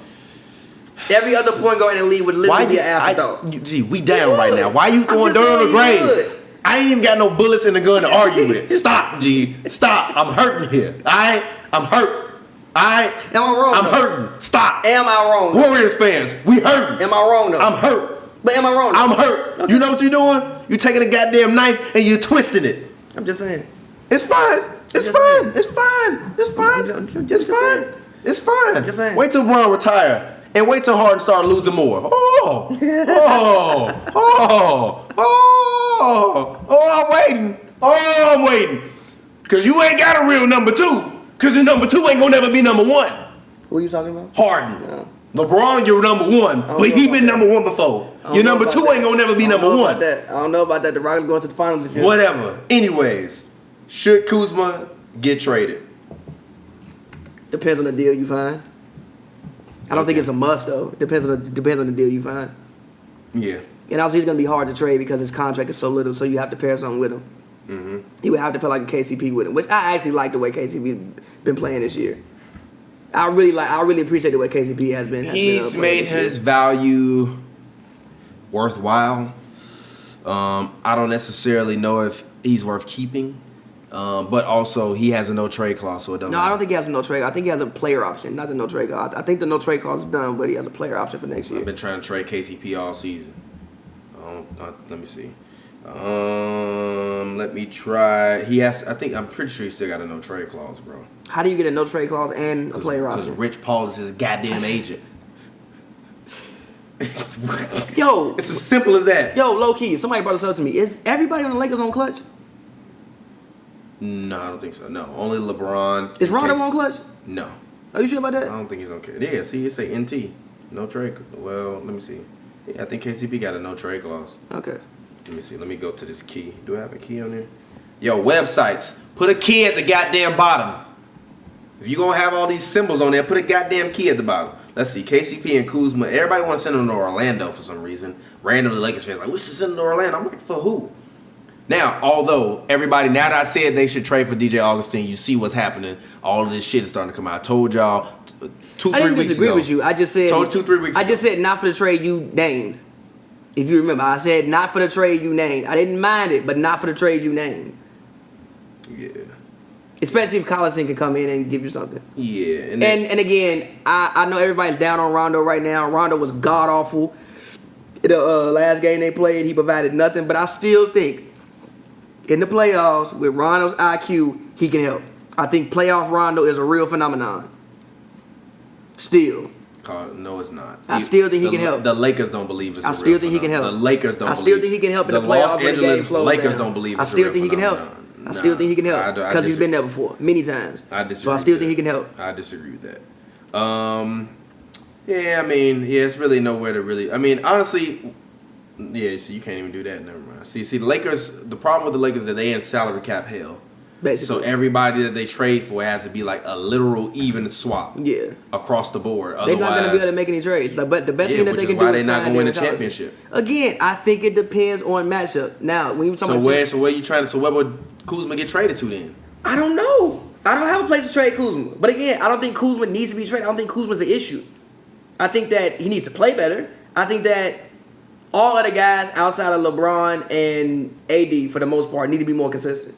Every other point guard in the league would literally be an afterthought. Gee, we down right now. Why you throwing I'm just dirt on the saying he grave? would. I ain't even got no bullets in the gun to argue with. Stop, G. Stop. I'm hurting here. I'm hurt. Am I wrong? I'm though? hurting. Stop. Am I wrong? though? Warriors fans, we hurting. Am I wrong though? I'm hurt. But am I wrong? though? I'm hurt. Okay. You know what you're doing? You're taking a goddamn knife and you're twisting it. I'm just saying. It's fine. It's Just fine. saying. It's fine. It's fine. I'm It's just fine. saying. It's fine. Just saying. Wait till Brown retire. And wait till Harden start losing more. I'm waiting. I'm waiting. Because you ain't got a real number 2. Because your number 2 ain't going to never be number 1. Who are you talking about? Harden. No. LeBron, you're number 1. But he been number 1 before. Your number 2 ain't going to never be number 1. I don't know about that. The Rockets going to the finals this year. Whatever. Anyways, should Kuzma get traded? Depends on the deal you find. I don't think it's a must though. Depends on the deal you find. Yeah. And also he's gonna be hard to trade because his contract is so little, so you have to pair something with him. Mm-hmm. He would have to play like a KCP with him, which I actually like the way KCP been playing this year. I really appreciate the way KCP has been. He's made his value worthwhile. I don't necessarily know if he's worth keeping, but also he has a no trade clause, so it doesn't. No, I don't think he has a no trade. I think he has a player option, not the no trade clause. I think the no trade clause is done, but he has a player option for next year. I've been trying to trade KCP all season. Let me see. Let me try. I'm pretty sure he still got a no trade clause, bro. How do you get a no trade clause and a player Because option? Rich Paul is his goddamn agent. Yo, It's as simple as that. yo, low key, somebody brought this up to me. Is everybody on the Lakers on clutch? No, I don't think so. No, only LeBron. Is Rondo on clutch? No, Are you sure about I that? don't think he's on. Yeah, see, it say NT, no trade. Well, let me see. Yeah, I think KCP got a no trade clause. Okay. Let me see. Let me go to this key. Do I have a key on there? Yo, websites. Put a key at the goddamn bottom. If you gonna have all these symbols on there, put a goddamn key at the bottom. Let's see. KCP and Kuzma. Everybody want to send them to Orlando for some reason. Randomly, Lakers fans like, we should send them to Orlando. I'm like, for who? Now, although everybody, now that I said they should trade for DJ Augustine, you see what's happening. All of this shit is starting to come out. I told y'all 2-3 I didn't weeks disagree ago. with you. I just said Told you 2-3 weeks I ago. just said not for the trade you named. If you remember, I said not for the trade you named. I didn't mind it, but not for the trade you named. Yeah. Especially if Collison can come in and give you something. Yeah. And And again, I know everybody's down on Rondo right now. Rondo was god awful. The last game they played, he provided nothing. But I still think in the playoffs with Rondo's IQ, he can help. I think playoff Rondo is a real phenomenon. Still. No, it's not. I still think he can help. The Lakers don't believe it's. I still think he can help. The Lakers don't. I still think he can help in the playoffs when the game slows Lakers down. don't believe. I still think he can help. I still think he can help because he's been there before many times. I disagree. So I still think he can help. I disagree with that. Yeah, I mean, it's really nowhere to really. I mean, honestly, yeah. So you can't even do that. Never mind. See, the Lakers. The problem with the Lakers is that they in salary cap hell. Basically. So everybody that they trade for has to be like a literal even swap. Yeah. Across the board. They're not going to be able to make any trades. But the best thing that they can do is they're not going to win a championship. Again, I think it depends on matchup. Now, when you talk about where you trying to? So where would Kuzma get traded to then? I don't know. I don't have a place to trade Kuzma. But again, I don't think Kuzma needs to be traded. I don't think Kuzma's an issue. I think that he needs to play better. I think that all of the guys outside of LeBron and AD, for the most part, need to be more consistent.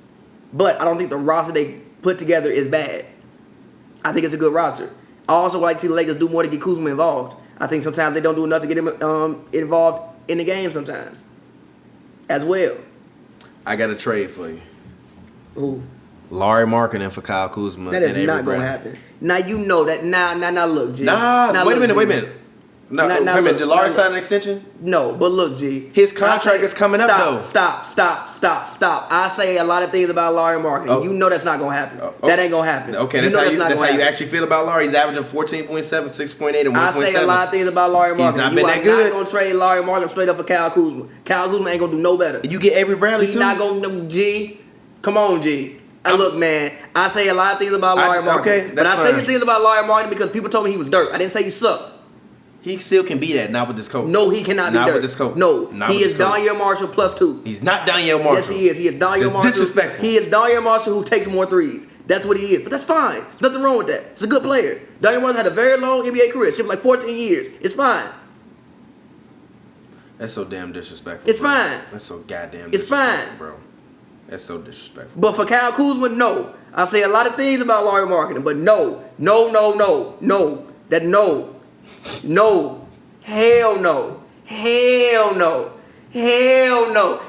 But I don't think the roster they put together is bad. I think it's a good roster. I also like to see the Lakers do more to get Kuzma involved. I think sometimes they don't do enough to get him involved in the game sometimes as well. I got a trade for you. Who? Larry Markkinen for Kyle Kuzma. That is not going to happen. Now you know that. Now look, G. Wait a minute. No, wait a minute. Did Larry sign an extension? No, but look, G. His contract is coming up, though. Stop. I say a lot of things about Larry Markkinen. Oh. You know that's not going to happen. That ain't going to happen. Okay, that's how you actually feel about Larry. He's averaging 14.7, 6.8, and 1.7. I say a lot of things about Larry Markkinen. He's not been that good. You are not going to trade Larry Markkinen straight up for Kyle Kuzma. Kyle Kuzma ain't going to do no better. You get Avery Bradley, too? He's not going to, G. Come on, G. Look, man, I say a lot of things about Larry Markkinen. Okay, but I say these things about Larry Markkinen because people told me he was dirt. I didn't say he sucked. He still can be that, not with this coach. No, he cannot be not dirt. With this coach. No, he is Donyell Marshall +2. He's not Donyell Marshall. Yes, he is. He is Donyell Marshall. Disrespectful. He is Donyell Marshall who takes more threes. That's what he is. But that's fine. There's nothing wrong with that. He's a good player. Donyell Marshall had a very long NBA career. Shit, like 14 years. It's fine. That's so damn disrespectful. It's fine. That's so goddamn disrespectful, it's fine, bro. That's so disrespectful. But for Kyle Kuzma, no. I say a lot of things about Larry Markkinen, but no. Hell no.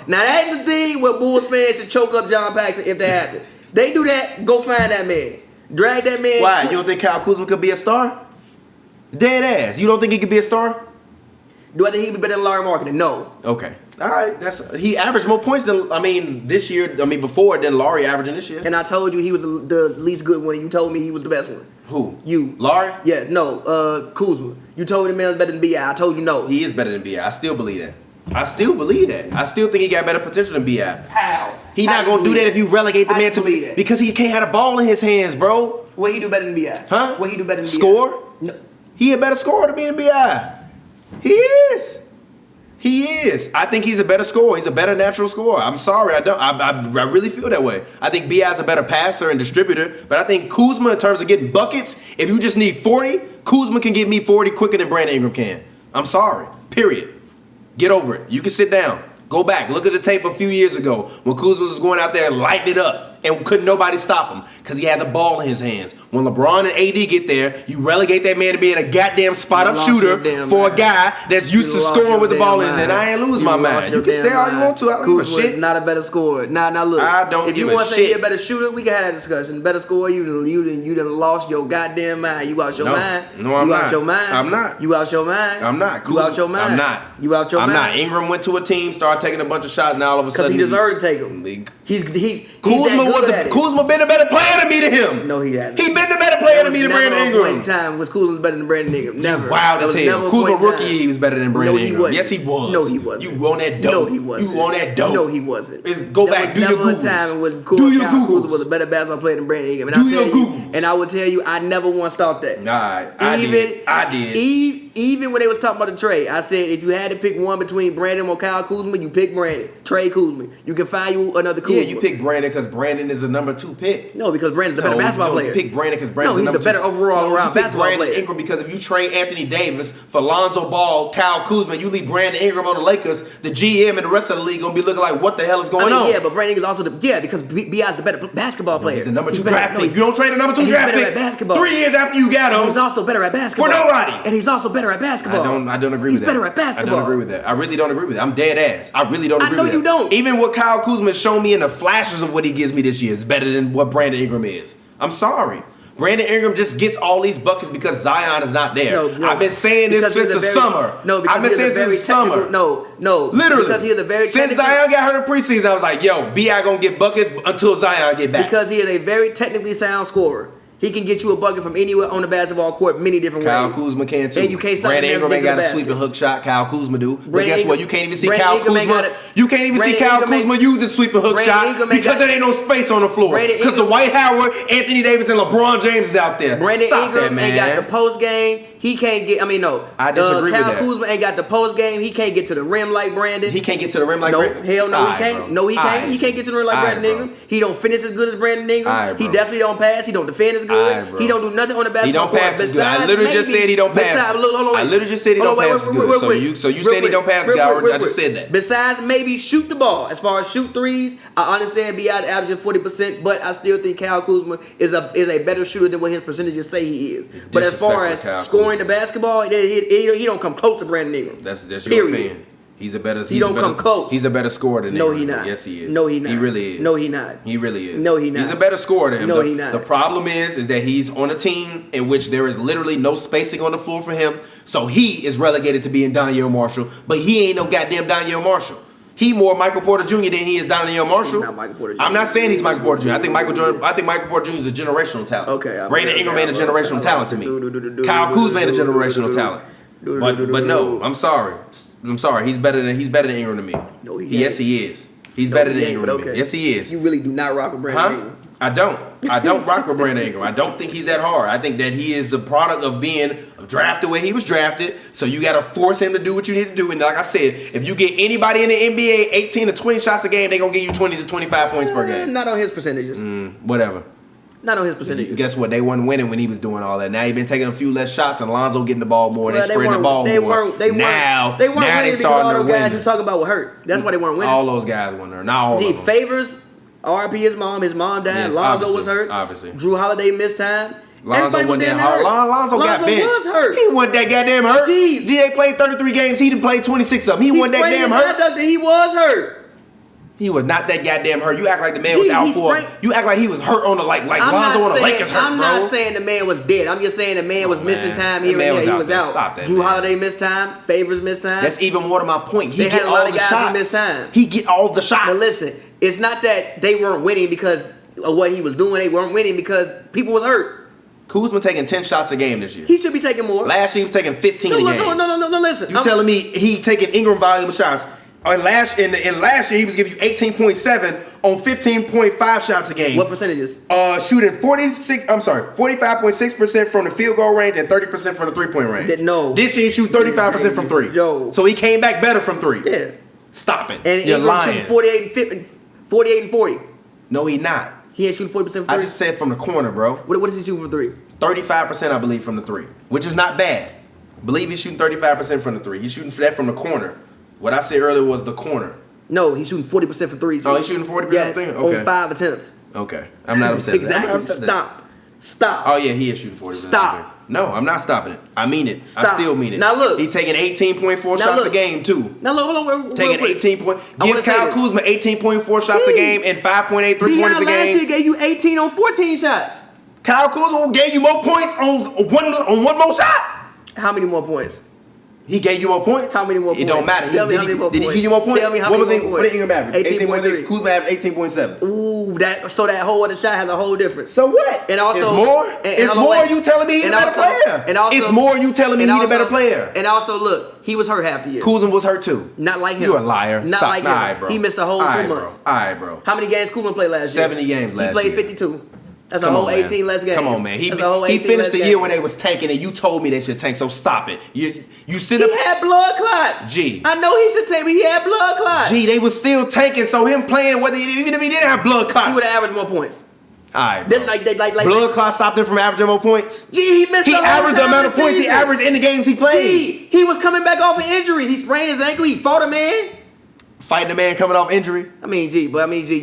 Now that's the thing where Bulls fans should choke up John Paxson if that happens. They do that, go find that man. Drag that man. Why? You don't think Kyle Kuzma could be a star? Dead ass. You don't think he could be a star? Do I think he'd be better than Larry Markkinen? No. Okay. All right. He averaged more points than before than Larry averaging this year. And I told you he was the least good one, and you told me he was the best one. Who? You. Larry? Yeah, no, Kuzma. You told me the man was better than B.I. I told you no. He is better than B.I. I still believe that. I still think he got better potential than B.I. How? He not going to do that if you relegate the man to me. Because he can't have the ball in his hands, bro. What he do better than B.I.? Huh? What he do better than B.I.? Score? No. He a better scorer than me than B.I. He is. I think he's a better scorer. He's a better natural scorer. I'm sorry. I really feel that way. I think B.I.'s a better passer and distributor. But I think Kuzma, in terms of getting buckets, if you just need 40, Kuzma can get me 40 quicker than Brandon Ingram can. I'm sorry. Period. Get over it. You can sit down. Go back. Look at the tape a few years ago when Kuzma was going out there and lighting it up. And couldn't nobody stop him because he had the ball in his hands. When LeBron and AD get there, you relegate that man to being a goddamn spot-up shooter for a guy that's used to scoring with the ball in his hand. I ain't lose my mind. You can stay all you want to. I don't give a shit. Not a better scorer. Now look. I don't give a shit. If you want to say you're a better shooter, we can have that discussion. Better scorer, you done lost your goddamn mind. You out your mind. No, I'm not. You out your mind. I'm not. You out your mind. I'm not. You out your mind. I'm not. You out your mind. I'm not. Ingram went to a team, started taking a bunch of shots, now all of a sudden. Because he deserved to take them. Kuzma been a better player than me to him. No, he hasn't. He been a better player than me to Brandon Ingram. Point in time was Kuzma better than Brandon Ingram. Never. Wild as hell. Kuzma rookie, he was better than Brandon Ingram. Wasn't. Yes, he was. No, he wasn't. You on that dope. No, he wasn't. You on that dope. No, he wasn't. Go back. Do your Googles. Time when Kuzma was a better basketball player than Brandon Ingram. Do your Googles. And I would tell you, I never once thought that. Nah, I did. Even when they was talking about the trade, I said if you had to pick one between Brandon or Kyle Kuzma, you pick Brandon. Trade Kuzma. You can find you another Kuzma. Yeah, you pick Brandon because Brandon is a number 2 pick. No, because Brandon's a better basketball player. You pick Brandon because Brandon's he's a better overall round basketball player. Brandon Ingram because if you trade Anthony Davis for Lonzo Ball, Kyle Kuzma, you leave Brandon Ingram on the Lakers, the GM and the rest of the league gonna be looking like what the hell is going on? Yeah, but Brandon is also because B.I.'s the better basketball player. He's the number 2 draft pick. You don't trade a number 2 draft pick. 3 years after you got him. He's also better at basketball. For nobody. And he's also better at basketball. I don't agree with that. He's better at basketball. I don't agree with that. I really don't agree with that. I'm dead ass. I really don't agree with that. I know you don't. Even what Kyle Kuzma has shown me in the flashes of what he gives me this year is better than what Brandon Ingram is. I'm sorry. Brandon Ingram just gets all these buckets because Zion is not there. No. I've been saying this since the summer. No, because I've been saying since the summer. No. Literally. Because he is a very since Zion got hurt in preseason, I was like, yo, B.I. gonna get buckets until Zion get back. Because he is a very technically sound scorer. He can get you a bucket from anywhere on the basketball court many different ways. Kyle Kuzma can too. And you can't stop Brandon him Ingram ain't got a basket. sweeping hook shot. Kyle Kuzma do. But Brandon guess what? Ingram- You can't even see Brandon Kyle Ingram ain't Kuzma. got a- You can't even see Brandon Kyle Ingram Kuzma ain't- use his sweeping hook Brandon shot Ingram ain't because got- there ain't no space on the floor. Brandon Because Ingram- Dwight Howard, Anthony Davis, and LeBron James is out there. Brandon Stop Ingram that, man. ain't got the post game. He can't get. I disagree with Kyle that. Kuzma ain't got the post game. He can't get to the rim like Brandon. He can't get to the rim like No, Brandon. hell no, All he right, can't. bro. No, he All can't. right, He can't get to the rim like all right, Brandon bro. Ingram. He don't finish as good as Brandon Ingram. All right, He bro. definitely don't pass. He don't defend as good. All right, bro. He don't do nothing on the basketball He don't court. pass as good. I Besides, literally just maybe- said he don't pass. besides- hold on, I literally just said he don't pass as good. So you saying he don't pass as good. I just said that. Besides, maybe shoot the ball. As far as shoot threes, I understand be out averaging 40%, but I still think Kyle Kuzma is a better shooter than what his percentages say he is. But as far as Disrespectful Kyle scoring Kuzma. the basketball, he don't come close to Brandon Ingram. That's your Period. opinion. He don't come close. He's a better scorer than No, Ingram. he not. Yes, he is. No, he not. He really is. No, he not. He really is. No, he not. He's a better scorer than him. No, he not. The problem is that he's on a team in which there is literally no spacing on the floor for him. So he is relegated to being Donyell Marshall, but he ain't no goddamn Donyell Marshall. He more Michael Porter Jr. than he is Donyell Marshall. He's not Michael Porter Jr. I'm not saying he's Michael Porter Jr. I think Michael Porter Jr. is a generational talent. Okay, Brandon Ingram ain't a generational talent to me. Kyle Kuzma ain't a generational talent. But no, I'm sorry. He's better than Ingram to me. No, he Yes, ain't. he is. He's better than he ain't, Ingram but to me. Yes, he is. You really do not rock with Brandon Ingram. I don't rock with Brandon Ingram. I don't think he's that hard. I think that he is the product of being drafted where he was drafted. So you got to force him to do what you need to do. And like I said, if you get anybody in the NBA 18 to 20 shots a game, they're going to give you 20 to 25 points per game. Not on his percentages. Whatever. Not on his percentages. Guess what? They weren't winning when he was doing all that. Now he's been taking a few less shots, and Lonzo getting the ball more. They spreading the ball more. They weren't winning because all those guys you talk about were hurt. That's why they weren't winning. All those guys weren't hurt. Not all of them. Favors, RP his mom died. Yes, Lonzo was hurt. Obviously. Drew Holiday missed time. Lonzo wasn't that hurt. Lonzo got benched. Was hurt. He wasn't that goddamn hurt. They played 33 games. He done played 26 of them. He wasn't that damn hurt. He was hurt. He was not that goddamn hurt. You act like the man was out for. You act like he was hurt on the like Lonzo on the Lakers hurt, I'm not saying the man was dead. I'm just saying the man was missing time here and there. He was out. Stop that. Drew Holiday missed time. Favors missed time. That's even more to my point. He They had get a lot all of the guys shots. who missed time. He get all the shots. But listen, it's not that they weren't winning because of what he was doing. They weren't winning because people was hurt. Kuzma taking 10 shots a game this year. He should be taking more. Last year he was taking 15 a game. No, listen. You telling me he taking Ingram volume of shots? In last year he was giving you 18.7 on 15.5 shots a game. What percentages? Shooting 45.6% from the field goal range and 30% from the 3-point range. No. This year he shoot 35% from 3. Yo. So he came back better from 3. Yeah. Stop it. And You're Ingram lying. shooting 48 and 40. No, he not. He ain't shooting 40% from 3. I just said from the corner, bro. What is he shooting from 3? 35%, I believe, from the 3, which is not bad. I believe he's shooting 35% from the 3. He's shooting that from the corner. What I said earlier was the corner. No, he's shooting 40% from 3. Oh, he's shooting 40% yes, from 3? Okay. on 5 attempts. Okay. I'm not upset. Exactly. Stop. Oh, yeah, he is shooting 40%. Stop. No, I'm not stopping it. I mean it. Stop. I still mean it. Now look. He taking 18.4 shots a game, too. Now look, hold on. Taking 18 point. Give Kyle Kuzma 18.4 shots a game and 5.8 3-pointers a last game. year gave you 18 on 14 shots. Kyle Kuzma gave you more points on one more shot. How many more points? He gave you more points. How many more points? It don't matter. Tell me how many more Did he points. give you more points? Tell me how what many was more What points. did Ingram average? 18.3. Kuzma averaged 18.7. Ooh, so that whole other shot has a whole difference. So what? And also, it's more. It's more. You telling me he's a better player? And also, it's more. You telling me he's a better player? And also, look, he was hurt half the year. Kuzma was hurt too. Not like him. You a liar. Not Stop. like him. All right, bro. He missed a whole 2 months. All right, bro. How many games Kuzma played last year? 70 games last year. He played 52. That's a whole 18 less games. Come on, man. He finished finished the year when they was tanking, and you told me they should tank. So stop it. You sit up. He had blood clots. G. I know he should tank, but he had blood clots. G. They was still tanking. So him playing, even if he didn't have blood clots, he would have averaged more points. All right, bro. Like blood clots stopped him from averaging more points. Gee, he missed. He averaged the amount of points he averaged in the games he played. Gee, he was coming back off an injury. He sprained his ankle. He fought a man. Fighting a man coming off injury. You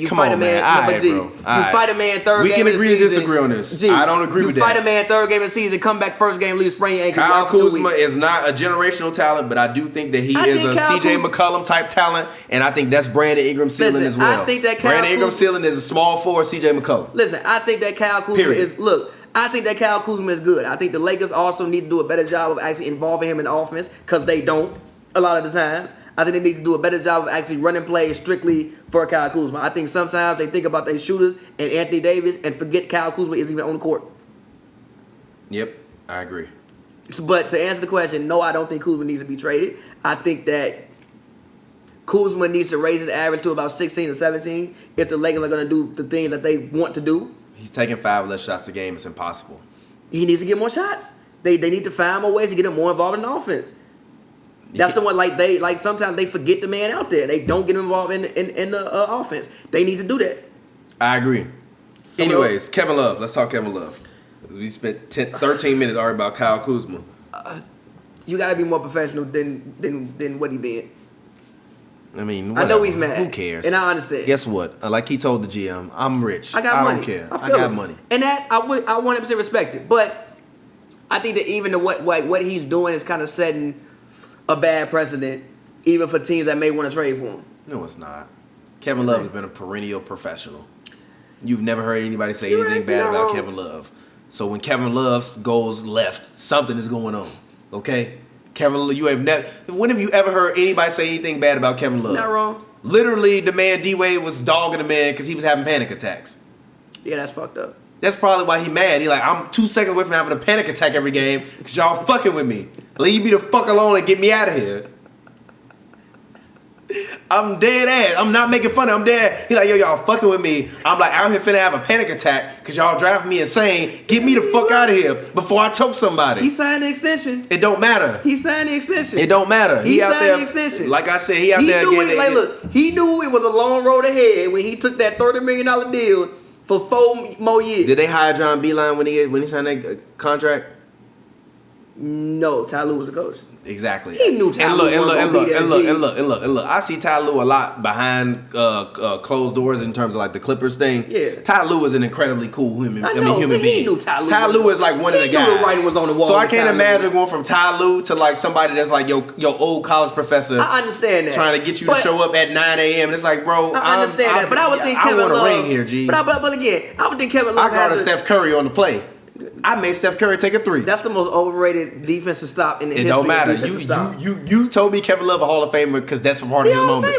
fight a man. You fight a man third game of the season. We can agree to disagree on this. I don't agree with that. You fight a man third game of the season, come back first game, lose, sprain your ankle. Kyle Kuzma is not a generational talent, but I do think that he is a CJ McCollum type talent, and I think that's Brandon Ingram's ceiling as well. I think that Brandon Ingram's ceiling is a small forward CJ McCollum. Listen, I think that Kyle Kuzma is. Look, I think that Kyle Kuzma is good. I think the Lakers also need to do a better job of actually involving him in offense because they don't a lot of the times. I think they need to do a better job of actually running plays strictly for Kyle Kuzma. I think sometimes they think about their shooters and Anthony Davis and forget Kyle Kuzma isn't even on the court. Yep, I agree. But to answer the question, no, I don't think Kuzma needs to be traded. I think that Kuzma needs to raise his average to about 16 or 17 if the Lakers are going to do the things that they want to do. He's taking 5 less shots a game. It's impossible. He needs to get more shots. They need to find more ways to get him more involved in the offense. That's the one. Like sometimes they forget the man out there. They don't get him involved in the offense. They need to do that. I agree. Anyways, Kevin Love. Let's talk Kevin Love. We spent 13 minutes arguing about Kyle Kuzma. You got to be more professional than what he been. I mean, whatever. I know he's mad. Who cares? And I understand. Guess what? Like he told the GM, I'm rich. I got money. Don't care. I got money. And that I 100% respect it. But I think that even what he's doing is kind of setting a bad precedent, even for teams that may want to trade for him. No, it's not. Kevin Love has been a perennial professional. You've never heard anybody say anything bad about Kevin Love. So when Kevin Love goes left, something is going on. Okay? Kevin Love, when have you ever heard anybody say anything bad about Kevin Love? Not wrong. Literally, the man D-Wade was dogging the man because he was having panic attacks. Yeah, that's fucked up. That's probably why he mad. He like, I'm 2 seconds away from having a panic attack every game because y'all fucking with me. Leave me the fuck alone and get me out of here. I'm dead ass. I'm not making fun of him. I'm dead. He like, yo, y'all fucking with me. I'm like, out here finna have a panic attack because y'all driving me insane. Get me the fuck out of here before I choke somebody. He signed the extension. It don't matter. He signed the extension. It don't matter. He out signed there, the extension. Like I said, he out there knew getting it. Like, look, he knew it was a long road ahead when he took that $30 million deal for 4 more years. Did they hire John Beeline when he signed that contract? No, Ty Lue was the coach. Exactly. He knew Ty Lue and look. I see Ty Lue a lot behind closed doors in terms of like the Clippers thing. Yeah. Ty Lue is an incredibly cool human being. He knew Ty Lue is like one of the guys. He knew the writing was on the wall. So I can't imagine going from Ty Lue to like somebody that's like your old college professor. I understand that. Trying to get you to show up at 9 a.m. And it's like, bro, I understand that. But I would think Kevin Love. I want a ring here, G. But again, I would think Kevin Love. I guarded Steph Curry on the play. I made Steph Curry take a 3. That's the most overrated defensive stop in the history. It don't matter. You You told me Kevin Love a Hall of Famer because that's a part of his moments.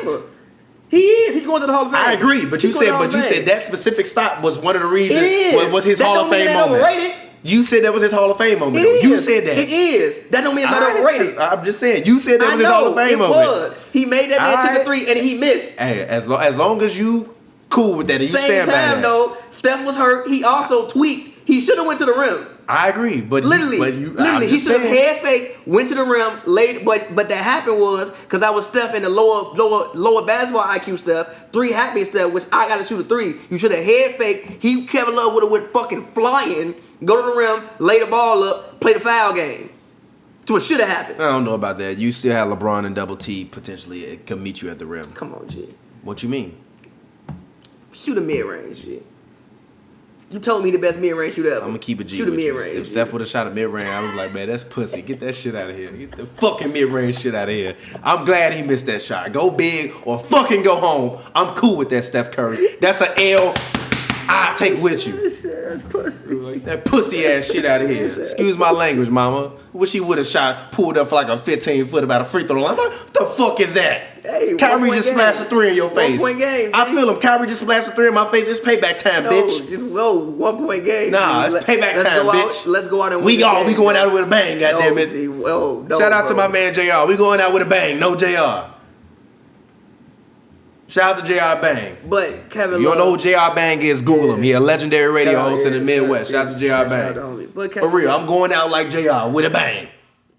He is. He's going to the Hall of Fame. I agree, but you said that specific stop was one of the reasons. It is. Was his Hall of Fame moment. Overrated. You said that was his Hall of Fame moment. It is. You said that. It is. That don't mean it's not overrated. I'm just saying. You said that was his Hall of Fame moment. It was. He made that man take a 3 and he missed. Hey, as long as you cool with that and you stand by that. Same time though, Steph was hurt. He also tweaked. He should have went to the rim. I agree, but literally, he should have head fake, went to the rim, laid. But that happened was because I was Steph in the lower basketball IQ Steph, 3 happy Steph, which I got to shoot a 3. You should have head fake. Kevin Love would have went fucking flying, go to the rim, lay the ball up, play the foul game. That's what should have happened. I don't know about that. You still have LeBron and Double T potentially it could meet you at the rim. Come on, G. What you mean? Shoot a mid range, G. You told me the best mid-range shooter ever. I'm gonna keep it G Shoot with a mid-range. If Steph would have shot a mid-range, I was like, man, that's pussy. Get that shit out of here. Get the fucking mid-range shit out of here. I'm glad he missed that shot. Go big or fucking go home. I'm cool with that, Steph Curry. That's an L I take with you. That pussy ass shit out of here. Excuse my language, mama. Wish he would have pulled up for like a 15-foot about a free throw line. What the fuck is that? Hey, Kyrie just splashed a 3 in your face. 1 point game. I feel him. Kyrie just splashed a 3 in my face. It's payback time, bitch. Whoa, 1 point game. Nah, it's payback time, bitch. Let's go out and win. We going out with a bang, goddammit. Shout out to my man JR. We going out with a bang. No JR. Shout out to JR Bang. But Kevin Love. You don't know who JR Bang is? Google him. He a legendary radio host in the Midwest. Shout out to JR Bang. For real, I'm going out like JR with a bang.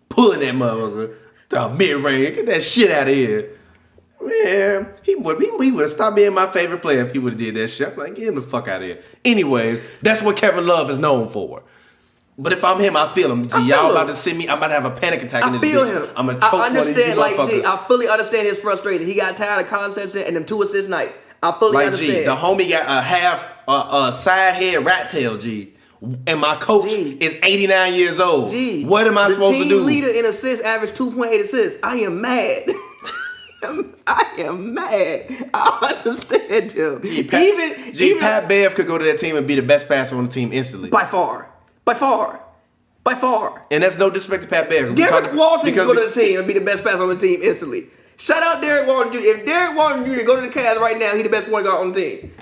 Pulling that motherfucker. The mid-range. Get that shit out of here. Man, he would have stopped being my favorite player if he would have did that shit. I'm like, get him the fuck out of here. Anyways, that's what Kevin Love is known for. But if I'm him, I feel him. Y'all about to send me. I'm about to have a panic attack in this bitch. I feel him. I'm gonna choke one of these motherfuckers. I fully understand his frustration. He got tired of concepts and them 2 assist nights. I fully understand. G, the homie got a half side head rat tail, G. And my coach is 89 years old. G, what am I supposed to do? The team leader in assists averaged 2.8 assists. I am mad. I am mad. I understand him. Pat Bev could go to that team and be the best passer on the team instantly. By far. By far. And that's no disrespect to Pat Bev. Derek Walton can go to the team and be the best passer on the team instantly. Shout out Derek Walton Jr. If Derek Walton Jr. go to the Cavs right now, he the best point guard on the team.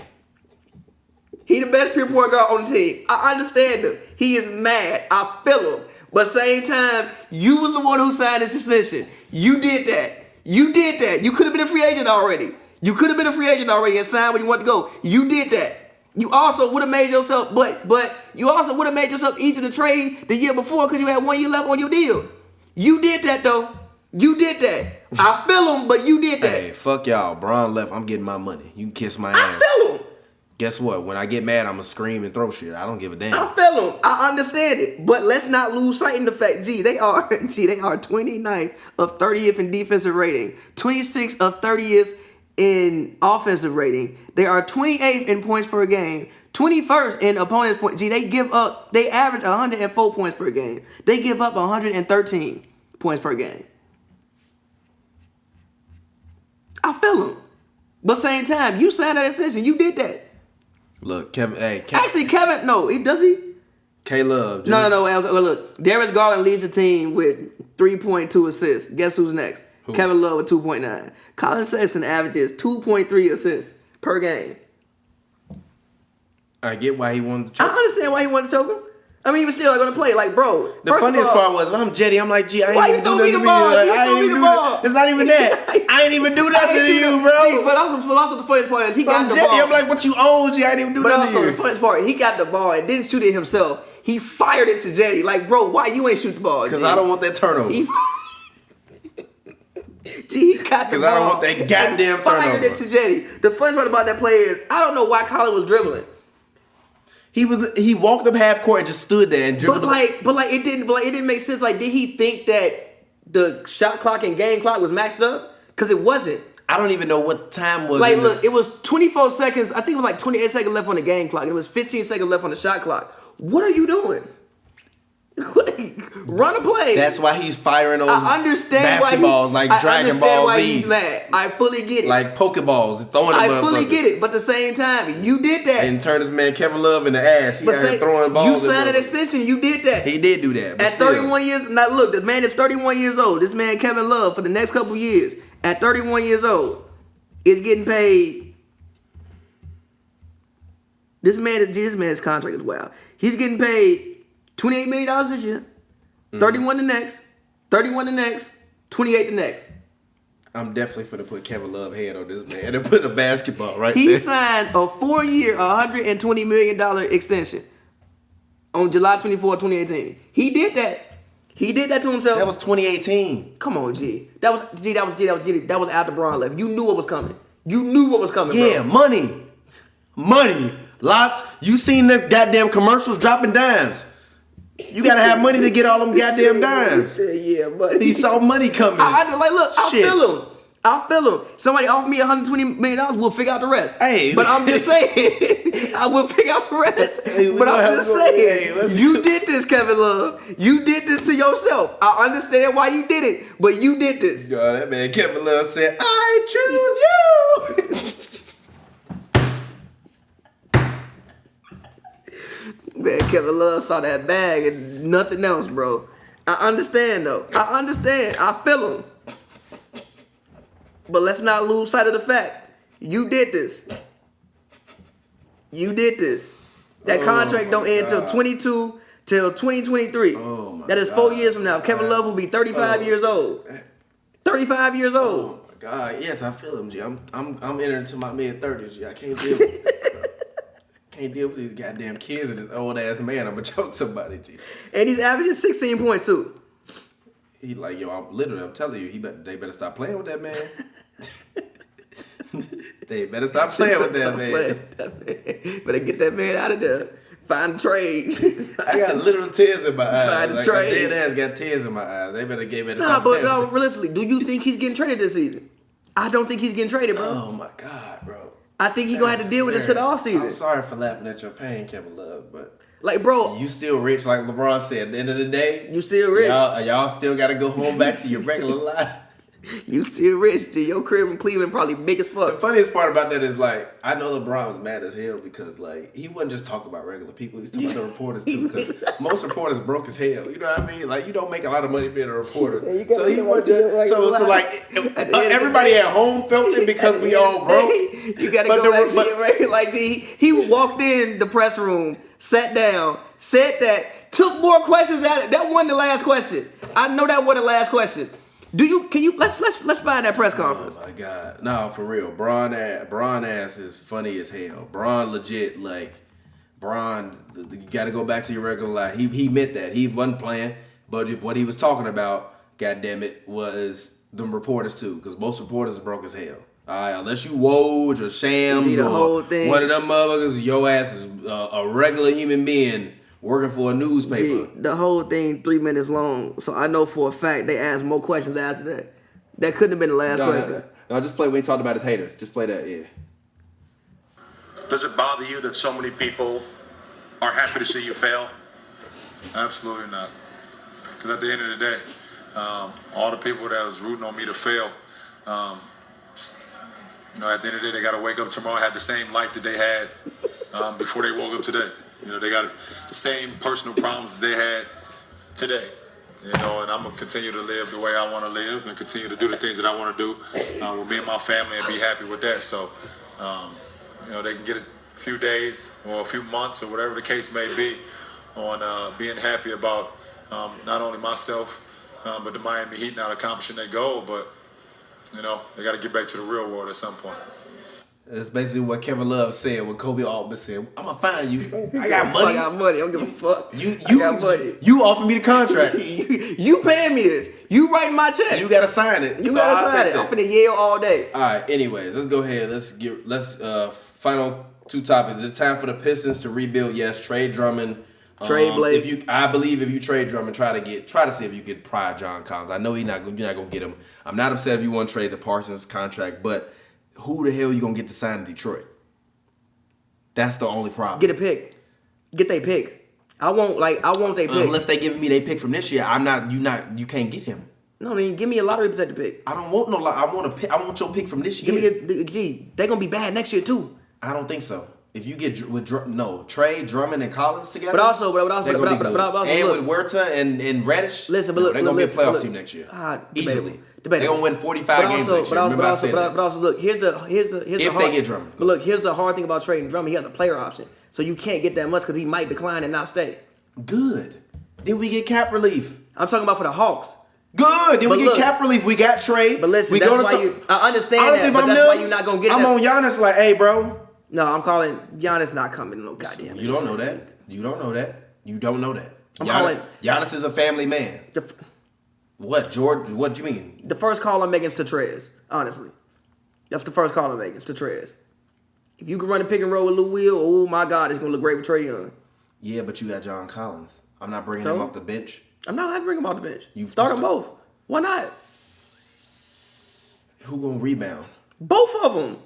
He the best pure point guard on the team. I understand him. He is mad. I feel him. But same time, you was the one who signed this extension. You did that. You could have been a free agent already. And signed when you wanted to go. You did that. You also would have made yourself, but you also would have made yourself easy to trade the year before because you had 1 year left on your deal. You did that though. You did that. I feel him, but you did that. Hey, fuck y'all. Braun left. I'm getting my money. You can kiss my ass. I feel him. Guess what? When I get mad, I'm going to scream and throw shit. I don't give a damn. I feel him. I understand it. But let's not lose sight in the fact, they are 29th of 30th in defensive rating, 26th of 30th in offensive rating. They are 28th in points per game, 21st in opponent's points. They average 104 points per game. They give up 113 points per game. I feel him. But same time, you signed that extension. You did that. Look, Kevin. Actually, Kevin, no, does he? K-Love. No. Look, Darius Garland leads the team with 3.2 assists. Guess who's next? Who? Kevin Love with 2.9. Colin Sexton averages 2.3 assists per game. I get why he wanted to choke. I understand why he wanted to choke him. I mean, he was still going to play. Like, bro. The funniest part was, if I'm Jetty, I'm like, gee, I ain't even do nothing to you. I ain't even do that. It's not even that. I ain't even do nothing to you, bro. But also the funniest part is he got the Jetty, ball. I'm like, what you own, G? I ain't even do nothing to you. But also the funniest part, he got the ball and didn't shoot it himself. He fired it to Jetty. Like, bro, why you ain't shoot the ball? Because I don't want that turnover. He got the ball. Because I don't want that goddamn turnover. Fired it to Jetty. The funniest part about that play is, I don't know why Colin was dribbling. He walked up half court and just stood there and dribbled. But it didn't make sense. Like, did he think that the shot clock and game clock was maxed up? Because it wasn't. I don't even know what time was. Like, look, it was 24 seconds. I think it was like 28 seconds left on the game clock. And it was 15 seconds left on the shot clock. What are you doing? Run a play. That's why he's firing those basketballs like Dragon Ball Z. He's mad. I fully get it. Like Pokeballs and throwing them. I fully get it. But at the same time, you did that. And turn this man Kevin Love into ash. He out here throwing balls. You signed an extension. You did that. He did do that. At 31 years, now look, the man is 31 years old. This man Kevin Love for the next couple years, at 31 years old, is getting paid. This man's contract is wild. He's getting paid $28 million this year, 31 the next, 31 the next, 28 the next. I'm definitely finna put Kevin Love head on this man and put a basketball right there. He signed a 4-year, $120 million extension on July 24, 2018. He did that. He did that to himself. That was 2018. Come on, G. That was after Braun left. You knew what was coming. Yeah, bro. Money. Lots. You seen the goddamn commercials dropping dimes. You gotta have money to get all them goddamn dimes. He said, yeah, buddy. He saw money coming. I feel him. Somebody offered me $120 million, we'll figure out the rest. Hey. But I'm just saying, I will figure out the rest. But I'm just saying, you did this, Kevin Love. You did this to yourself. I understand why you did it, but you did this. God, that man Kevin Love said, I choose you. Man, Kevin Love saw that bag and nothing else, bro. I understand, though. I feel him. But let's not lose sight of the fact. You did this. That contract don't end till 2023. Oh my that is 4 years from now. Kevin Love will be 35 years old. 35 years old. Oh my God. Yes, I feel him, G. I'm entering into my mid-30s, G. I can't deal with it. Can't deal with these goddamn kids and this old ass man. I'm gonna choke somebody, G. And he's averaging 16 points too. He like, yo, I'm telling you, they better stop playing with that man. They better stop playing with that man. Better get that man out of there. Find a trade. I got literal tears in my eyes. Find a like trade. My dead ass got tears in my eyes. They better give it. No, realistically, do you think he's getting traded this season? I don't think he's getting traded, bro. Oh my God, bro. I think he's gonna have to deal with it to the offseason. I'm sorry for laughing at your pain, Kevin Love, but like, bro, you still rich, like LeBron said. At the end of the day, you still rich. Y'all still gotta go home back to your regular lives. You still rich, G. Your crib in Cleveland probably big as The fuck. funniest part about that is like I know LeBron was mad as hell because like he wasn't just talking about regular people, he was talking about the reporters too. Because most reporters broke as hell. You know what I mean? Like you don't make a lot of money being a reporter. Yeah, so he was just, so like everybody at home felt it because we all broke. You gotta go back to your regular. Like he walked in the press room, sat down, said that, took more questions at it. That wasn't the last question. I know that wasn't the last question. Let's find that press conference. Oh my God. No, for real. Braun ass is funny as hell. Braun legit, like, you got to go back to your regular life. He meant that. He wasn't playing, but what he was talking about, goddamn it, was them reporters too, because most reporters are broke as hell. All right, unless you Woj or Shams or whole thing. One of them motherfuckers, your ass is a regular human being working for a newspaper. Gee, the whole thing 3 minutes long, so I know for a fact they asked more questions after that. That couldn't have been the last question. No, just play when he talked about his haters. Just play that, yeah. Does it bother you that so many people are happy to see you fail? Absolutely not. Because at the end of the day, all the people that was rooting on me to fail, at the end of the day, they got to wake up tomorrow and have the same life that they had before they woke up today. They got the same personal problems they had today. And I'm going to continue to live the way I want to live and continue to do the things that I want to do with me and my family and be happy with that. So, they can get a few days or a few months or whatever the case may be on being happy about not only myself, but the Miami Heat not accomplishing their goal. But, they got to get back to the real world at some point. That's basically what Kevin Love said when Kobe Altman said, I'm going to find you. I got money. I got money. I don't give a fuck. I got money. You offer me the contract. you paying me this. You writing my check. You got to sign it. You got to sign it. I'm finna yell all day. All right, anyways, let's go ahead. Let's final two topics. It's time for the Pistons to rebuild. Yes, trade Drummond. Trade Blake. I believe if you trade Drummond, try to see if you get pry John Collins. I know you're not going to get him. I'm not upset if you want to trade the Parsons contract, but who the hell you gonna get to sign in Detroit? That's the only problem. Get a pick. Get they pick. I want they pick. Unless they give me their pick from this year, you can't get him. No, I mean, give me a lottery protected pick. I don't want no I want a pick. I want your pick from this year. They're gonna be bad next year too. I don't think so. If you get trade Drummond and Collins together, but also, with Huerta and Reddish, listen, they're gonna be a playoff team next year. Easily. They're gonna win 45 games next year. Remember I said that. But also, look, here's if they get Drummond. But look, here's the hard thing about trading Drummond. He has a player option, so you can't get that much because he might decline and not stay. Good. Then we get cap relief. I'm talking about for the Hawks. Good. Then we get cap relief. We got trade. But listen, that's why I understand honestly, that, but that's why you're not gonna get that. I'm on Giannis like, hey, bro. No, I'm calling Giannis not coming. No goddamn. You don't know that. You don't know that. I'm calling Giannis is a family man. What, George? What do you mean? The first call I'm making is to Trez. Honestly, that's the first call I'm making is to Trez. If you can run a pick and roll with Lou Will, oh my God, it's gonna look great with Trae Young. Yeah, but you got John Collins. I'm not bringing him off the bench. I'm not bringing him off the bench. You start them both. Why not? Who gonna rebound? Both of them.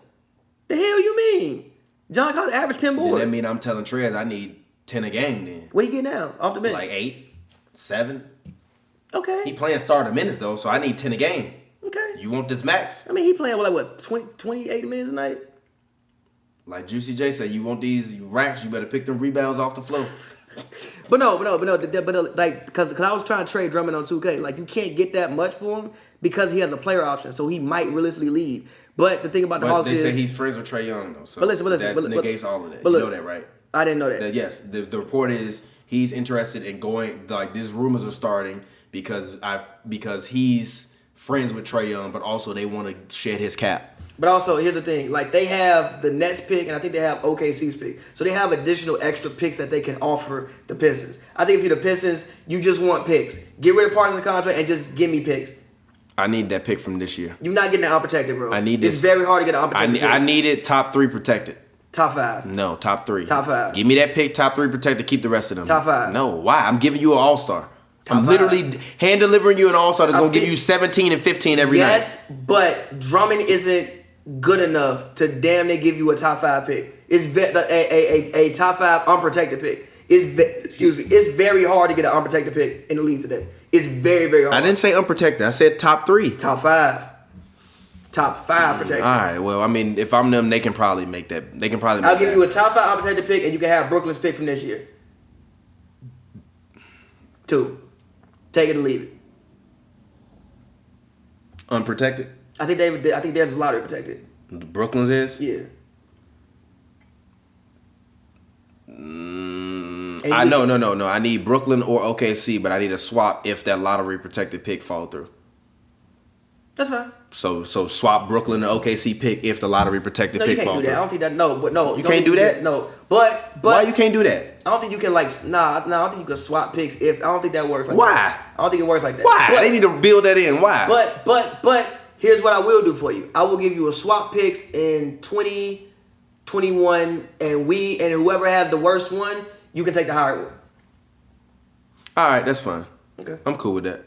The hell you mean? John Collins averaged 10 boards. Then that mean I'm telling Trez I need 10 a game then. What do you get now off the bench? Like 8, 7. Okay. He playing starter minutes though, so I need 10 a game. Okay. You want this max? I mean, he playing with like what, 28 minutes a night? Like Juicy J said, you want these racks, you better pick them rebounds off the floor. But like, because I was trying to trade Drummond on 2K. Like, you can't get that much for him because he has a player option, so he might realistically lead. But the thing about the Hawks is... they say he's friends with Trae Young, though, so that negates all of that. You know that, right? I didn't know that. Yes, the report is he's interested in going... Like, these rumors are starting because he's friends with Trae Young, but also they want to shed his cap. But also, here's the thing. Like, they have the Nets pick, and I think they have OKC's pick. So they have additional extra picks that they can offer the Pistons. I think if you're the Pistons, you just want picks. Get rid of parts of the contract and just give me picks. I need that pick from this year. You're not getting that unprotected, bro. I need this. It's very hard to get an unprotected pick. I need it top 3 protected. Top 5. No, top 3. Top 5. Give me that pick, top 3 protected, keep the rest of them. Top 5. No, why? I'm giving you an all-star. I'm literally hand delivering you an all-star that's going to give you 17 and 15 every night. Yes, but Drummond isn't good enough to damn near give you a top 5 pick. It's a top 5 unprotected pick. It's very hard to get an unprotected pick in the league today. It's very, very hard. I didn't say unprotected. I said top 3. Top 5. Top 5 protected. All right. Well, I mean, if I'm them, they can probably make that. They can probably. I'll give you a top 5 unprotected pick, and you can have Brooklyn's pick from this year. 2. Take it or leave it. Unprotected. I think there's a lottery protected. Brooklyn's is. Yeah. No. I need Brooklyn or OKC, but I need a swap if that lottery protected pick fall through. That's fine. So swap Brooklyn to OKC pick if the lottery protected pick fall through. through. I don't think that. No. You can't do that. No, but why you can't do that? I don't think you can I don't think you can swap picks if I don't think that works. Why? That. I don't think it works like that. Why? They need to build that in. Why? But here's what I will do for you. I will give you a swap picks in 2021, and whoever has the worst one, you can take the higher one. All right, that's fine. Okay. I'm cool with that.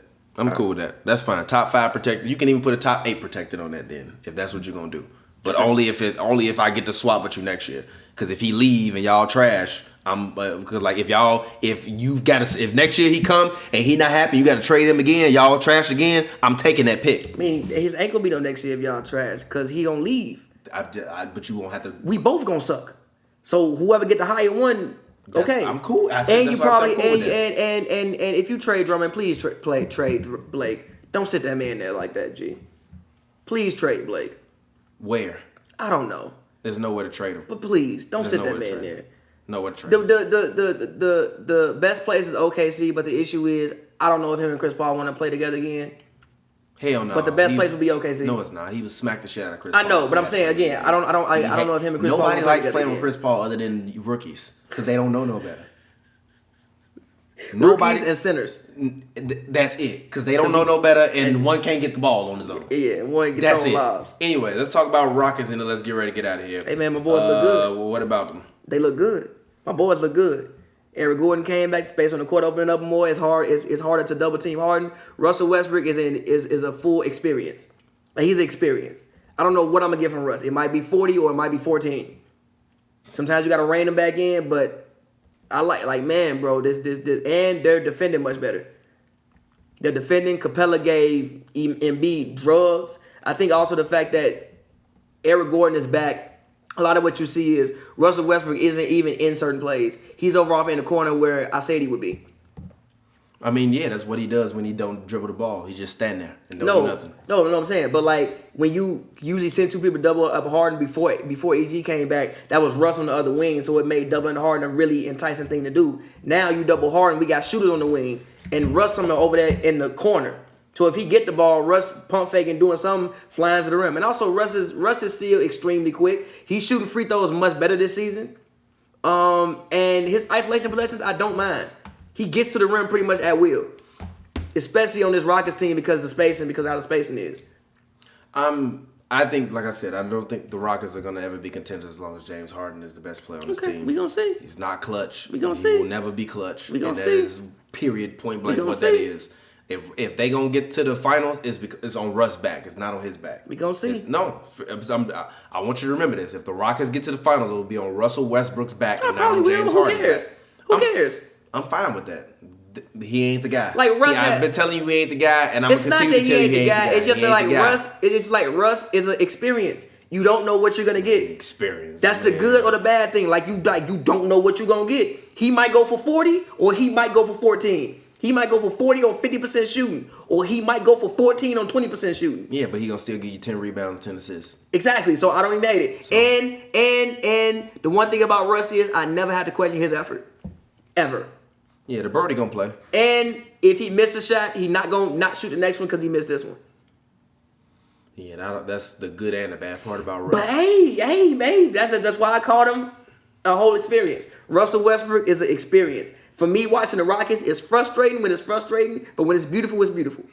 Cool with that. That's fine. Top 5 protected. You can even put a top 8 protected on that then, if that's what you're gonna do. But only if I get to swap with you next year. Because if he leave and y'all trash, because like if next year he come and he not happy, you got to trade him again. Y'all trash again. I'm taking that pick. I mean, his ain't gonna be no next year if y'all trash, because he gonna leave. But you won't have to. We both gonna suck. So whoever get the higher one. Okay, I'm cool. And you probably and if you trade Drummond, please trade Blake. Don't sit that man there like that, G. Please trade Blake. Where? I don't know. There's nowhere to trade him. But please don't sit that man there. Nowhere to trade. The best place is OKC, but the issue is I don't know if him and Chris Paul want to play together again. Hell no. But the best place would be OKC. No, it's not. He was smacked the shit out of Chris Paul. I know, but I'm saying again, I don't know if him and Chris Paul. Nobody likes playing with Chris Paul other than rookies because they don't know no better. Rookies and centers. That's it, because they don't know no better, and one can't get the ball on his own. Yeah, one get that's it. Lives. Anyway, let's talk about Rockets and then let's get ready to get out of here. Hey man, my boys look good. Well, what about them? They look good. My boys look good. Eric Gordon came back, space on the court opening up more. It's harder to double team Harden. Russell Westbrook is a full experience. Like, he's experienced. I don't know what I'm gonna get from Russ. It might be 40 or it might be 14. Sometimes you gotta rein him back in, but I like man, bro. This and they're defending much better. They're defending. Capella gave Embiid drugs. I think also the fact that Eric Gordon is back. A lot of what you see is Russell Westbrook isn't even in certain plays. He's over off in the corner where I said he would be. I mean, yeah, that's what he does when he don't dribble the ball. He just stand there and don't do nothing. No, I'm saying. But like when you usually send two people double up Harden before EG came back, that was Russ on the other wing, so it made doubling Harden a really enticing thing to do. Now you double Harden, we got shooters on the wing, and Russ over there in the corner. So if he get the ball, Russ pump faking, doing something, flying to the rim. And also Russ is still extremely quick. He's shooting free throws much better this season. And his isolation possessions, I don't mind. He gets to the rim pretty much at will. Especially on this Rockets team because of how the spacing is. I think, like I said, I don't think the Rockets are going to ever be contenders as long as James Harden is the best player on this team. We gonna see. He's not clutch. We gonna see. He will never be clutch. We gonna see. That is period, point blank what that is. If they gonna get to the finals, it's on Russ' back. It's not on his back. We gonna see. I want you to remember this. If the Rockets get to the finals, it will be on Russell Westbrook's back and not on probably James will. Harden's back. Who cares? I'm fine with that. He ain't the guy. Like Russ, I've been telling you he ain't the guy, and I'm gonna continue to tell you he ain't the guy. It's just like Russ. It's just like Russ is an experience. You don't know what you're gonna get. Experience. That's the good or the bad thing. Like you don't know what you're gonna get. He might go for 40, or he might go for 14. He might go for 40 on 50% shooting, or he might go for 14 on 20% shooting. Yeah, but he gonna still give you 10 rebounds and 10 assists. Exactly. So I don't even hate it. So. And the one thing about Russ is I never had to question his effort, ever. Yeah, the birdie gonna play. And if he missed a shot, he not gonna not shoot the next one because he missed this one. Yeah, that's the good and the bad part about Russ. But hey, that's why I called him a whole experience. Russell Westbrook is an experience. For me, watching the Rockets, it's frustrating when it's frustrating, but when it's beautiful, it's beautiful.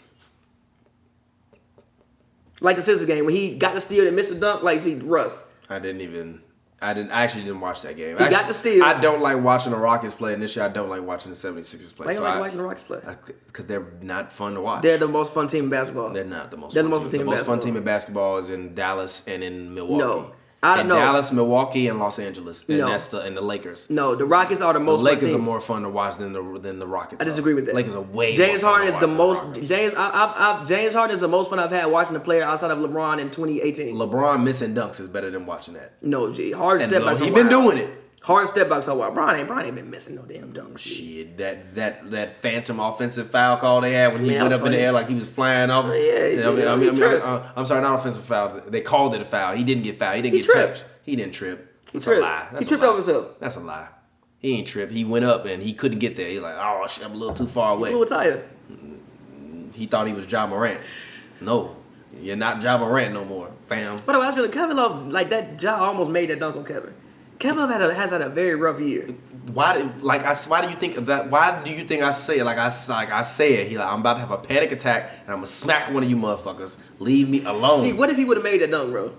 Like the Sixers game, when he got the steal and missed the dunk, like, gee, Russ. I actually didn't watch that game. He got the steal. I don't like watching the Rockets play, and this year I don't like watching the 76ers play. Why you like watching the Rockets play? Because they're not fun to watch. They're the most fun team in basketball. They're not the most They're fun the most team. fun team in The most basketball. fun team in basketball is in Dallas and in Milwaukee. No. I don't know. Dallas, Milwaukee, and Los Angeles, and No. that's the Lakers. No, the Rockets are the The most. Lakers fun are team. more fun to watch than the Rockets. I disagree with that. Lakers are way. James more fun Harden to is the watch than most. Rockets. James Harden is the most fun I've had watching a player outside of LeBron in 2018. LeBron missing dunks is better than watching that. No, G. Harden And step backs. he been doing it. Harden step backs. So what? Bron ain't been missing no damn dunks. Shit, that phantom offensive foul call they had when he Man, went that up was in the funny. air like he was flying off. I'm sorry, not offensive foul. They called it a foul. He didn't get fouled. He didn't get tripped. touched. He didn't trip. That's tripped. a lie. That's He tripped a lie. over himself. That's a lie. He ain't tripped. He went up and he couldn't get there. He's like, oh shit, I'm a little too far away. Blew a tire. He thought he was Ja Morant. No, you're not Ja Morant no more, fam. But I feel like Kevin Love, like that, Ja almost made that dunk on Kevin. Kevin Love has had a very rough year. Why do you think that? Why do you think I say it like I say it? I'm about to have a panic attack and I'm gonna smack one of you motherfuckers. Leave me alone. See, what if he would have made that dunk, bro?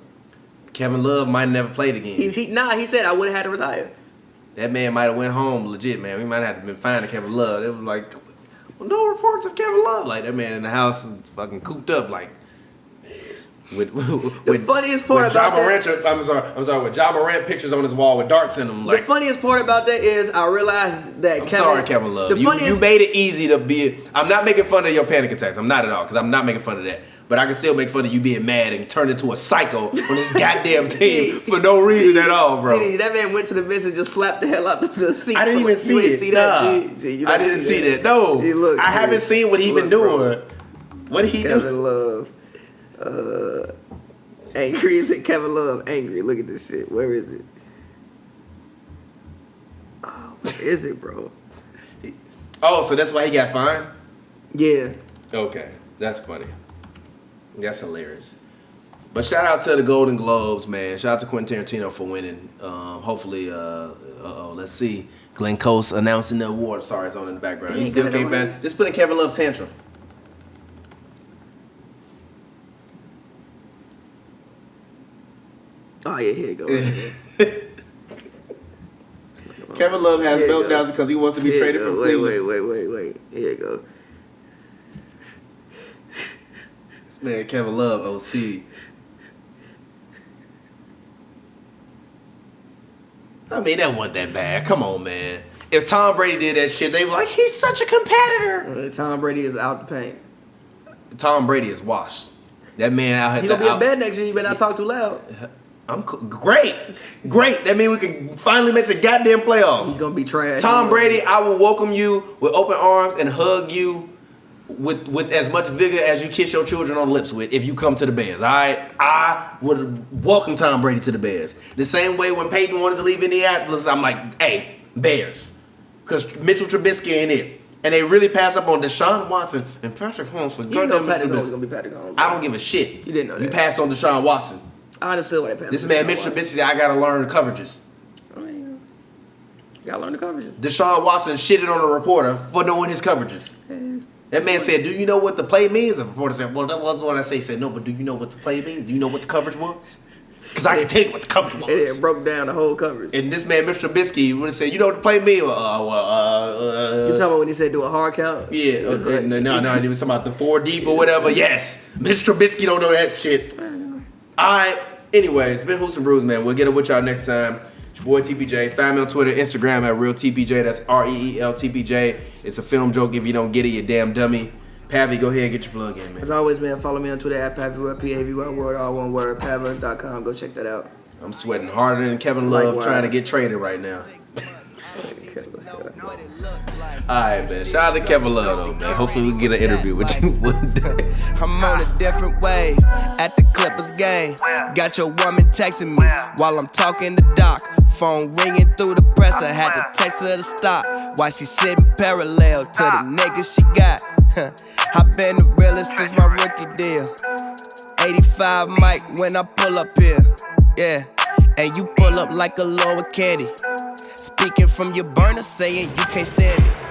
Kevin Love might never played again. He said I would have had to retire. That man might have went home legit, man. We might have been finding Kevin Love. It was like no reports of Kevin Love. Like that man in the house is fucking cooped up, like with funniest part about that. I'm sorry. With Ja Morant pictures on his wall with darts in them. Like the funniest part about that is I realized that Kevin Love. You made it easy to be. I'm not making fun of your panic attacks. I'm not at all, because I'm not making fun of that. But I can still make fun of you being mad and turn into a psycho on this goddamn team for no reason at all, bro. Gee, that man went to the bench and just slapped the hell out of the seat. I didn't even see it. See that? Gee, I didn't see that. No, I haven't seen what he been doing. What did he do? Kevin Love, angry. Is it Kevin Love angry? Look at this shit. Where is it? Oh, where is it, bro? Oh, so that's why he got fined? Yeah. Okay, that's funny. That's hilarious. But shout out to the Golden Globes, man. Shout out to Quentin Tarantino for winning. Hopefully, let's see. Glenn Close announcing the award. Sorry, it's on in the background. Dang, You still go can't ahead. find. Just put in Kevin Love tantrum. Oh yeah, here you go. Kevin Love has Here you meltdowns go. because he wants to be Here you traded go. from Cleveland. Wait. Here you go. This man, Kevin Love, OC. I mean, that wasn't that bad. Come on, man. If Tom Brady did that shit, they were like, he's such a competitor. Tom Brady is out the paint. Tom Brady is washed. That man out here. He gonna be in bed next year. You better not talk too loud. I'm cool. Great. That means we can finally make the goddamn playoffs. He's gonna be trash. Tom Brady, I will welcome you with open arms and hug you with as much vigor as you kiss your children on the lips with if you come to the Bears. All right, I would welcome Tom Brady to the Bears. The same way when Peyton wanted to leave Indianapolis, I'm like, hey, Bears, because Mitchell Trubisky ain't it. And they really pass up on Deshaun Watson and Patrick Holmes for You know goddamn Patrick Holmes Trubisky. gonna be Patrick Holmes. I don't give a shit. You didn't know that. You passed on Deshaun Watson. I understood why they passed. This man, Mitchell Trubisky, said, I gotta learn the coverages. I mean, you gotta learn the coverages. Deshaun Watson shitted on a reporter for knowing his coverages. That man said, do you know what the play means? The reporter said, well, that was what I say. He said, no, but do you know what the play means? Do you know what the coverage was? Because I can tell you what the coverage was. It broke down the whole coverage. And this man, Mr. Trubisky, would have said, you know what the play means? You talking about when he said do a hard count? Yeah, It was okay. No, he was talking about the 4 deep or whatever. Yes, Mr. Trubisky don't know that shit. Alright, anyways, it's been HoopsNBrews, man. We'll get it with y'all next time. It's your boy TPJ. Find me on Twitter, Instagram at RealTPJ. That's ReelTPJ. It's a film joke. If you don't get it, you damn dummy. Pavy, go ahead and get your plug in, man. As always, man, follow me on Twitter at Pavy, Pavy, one word, all one word, Pavy.com. Go check that out. I'm sweating harder than Kevin Love Likewise. trying to get traded right now. Alright, man. Shout out to Kevin Love, though, man. Hopefully we can get an interview with you one day. I'm on a different wave at the Clippers game. Got your woman texting me while I'm talking to Doc. Phone ringing through the presser, had to text her to stop. While she sitting parallel to the niggas she got. I've been the realest since my rookie deal. 85 mic when I pull up here. Yeah, and you pull up like a lower candy. Speaking from your burner, saying you can't stand it.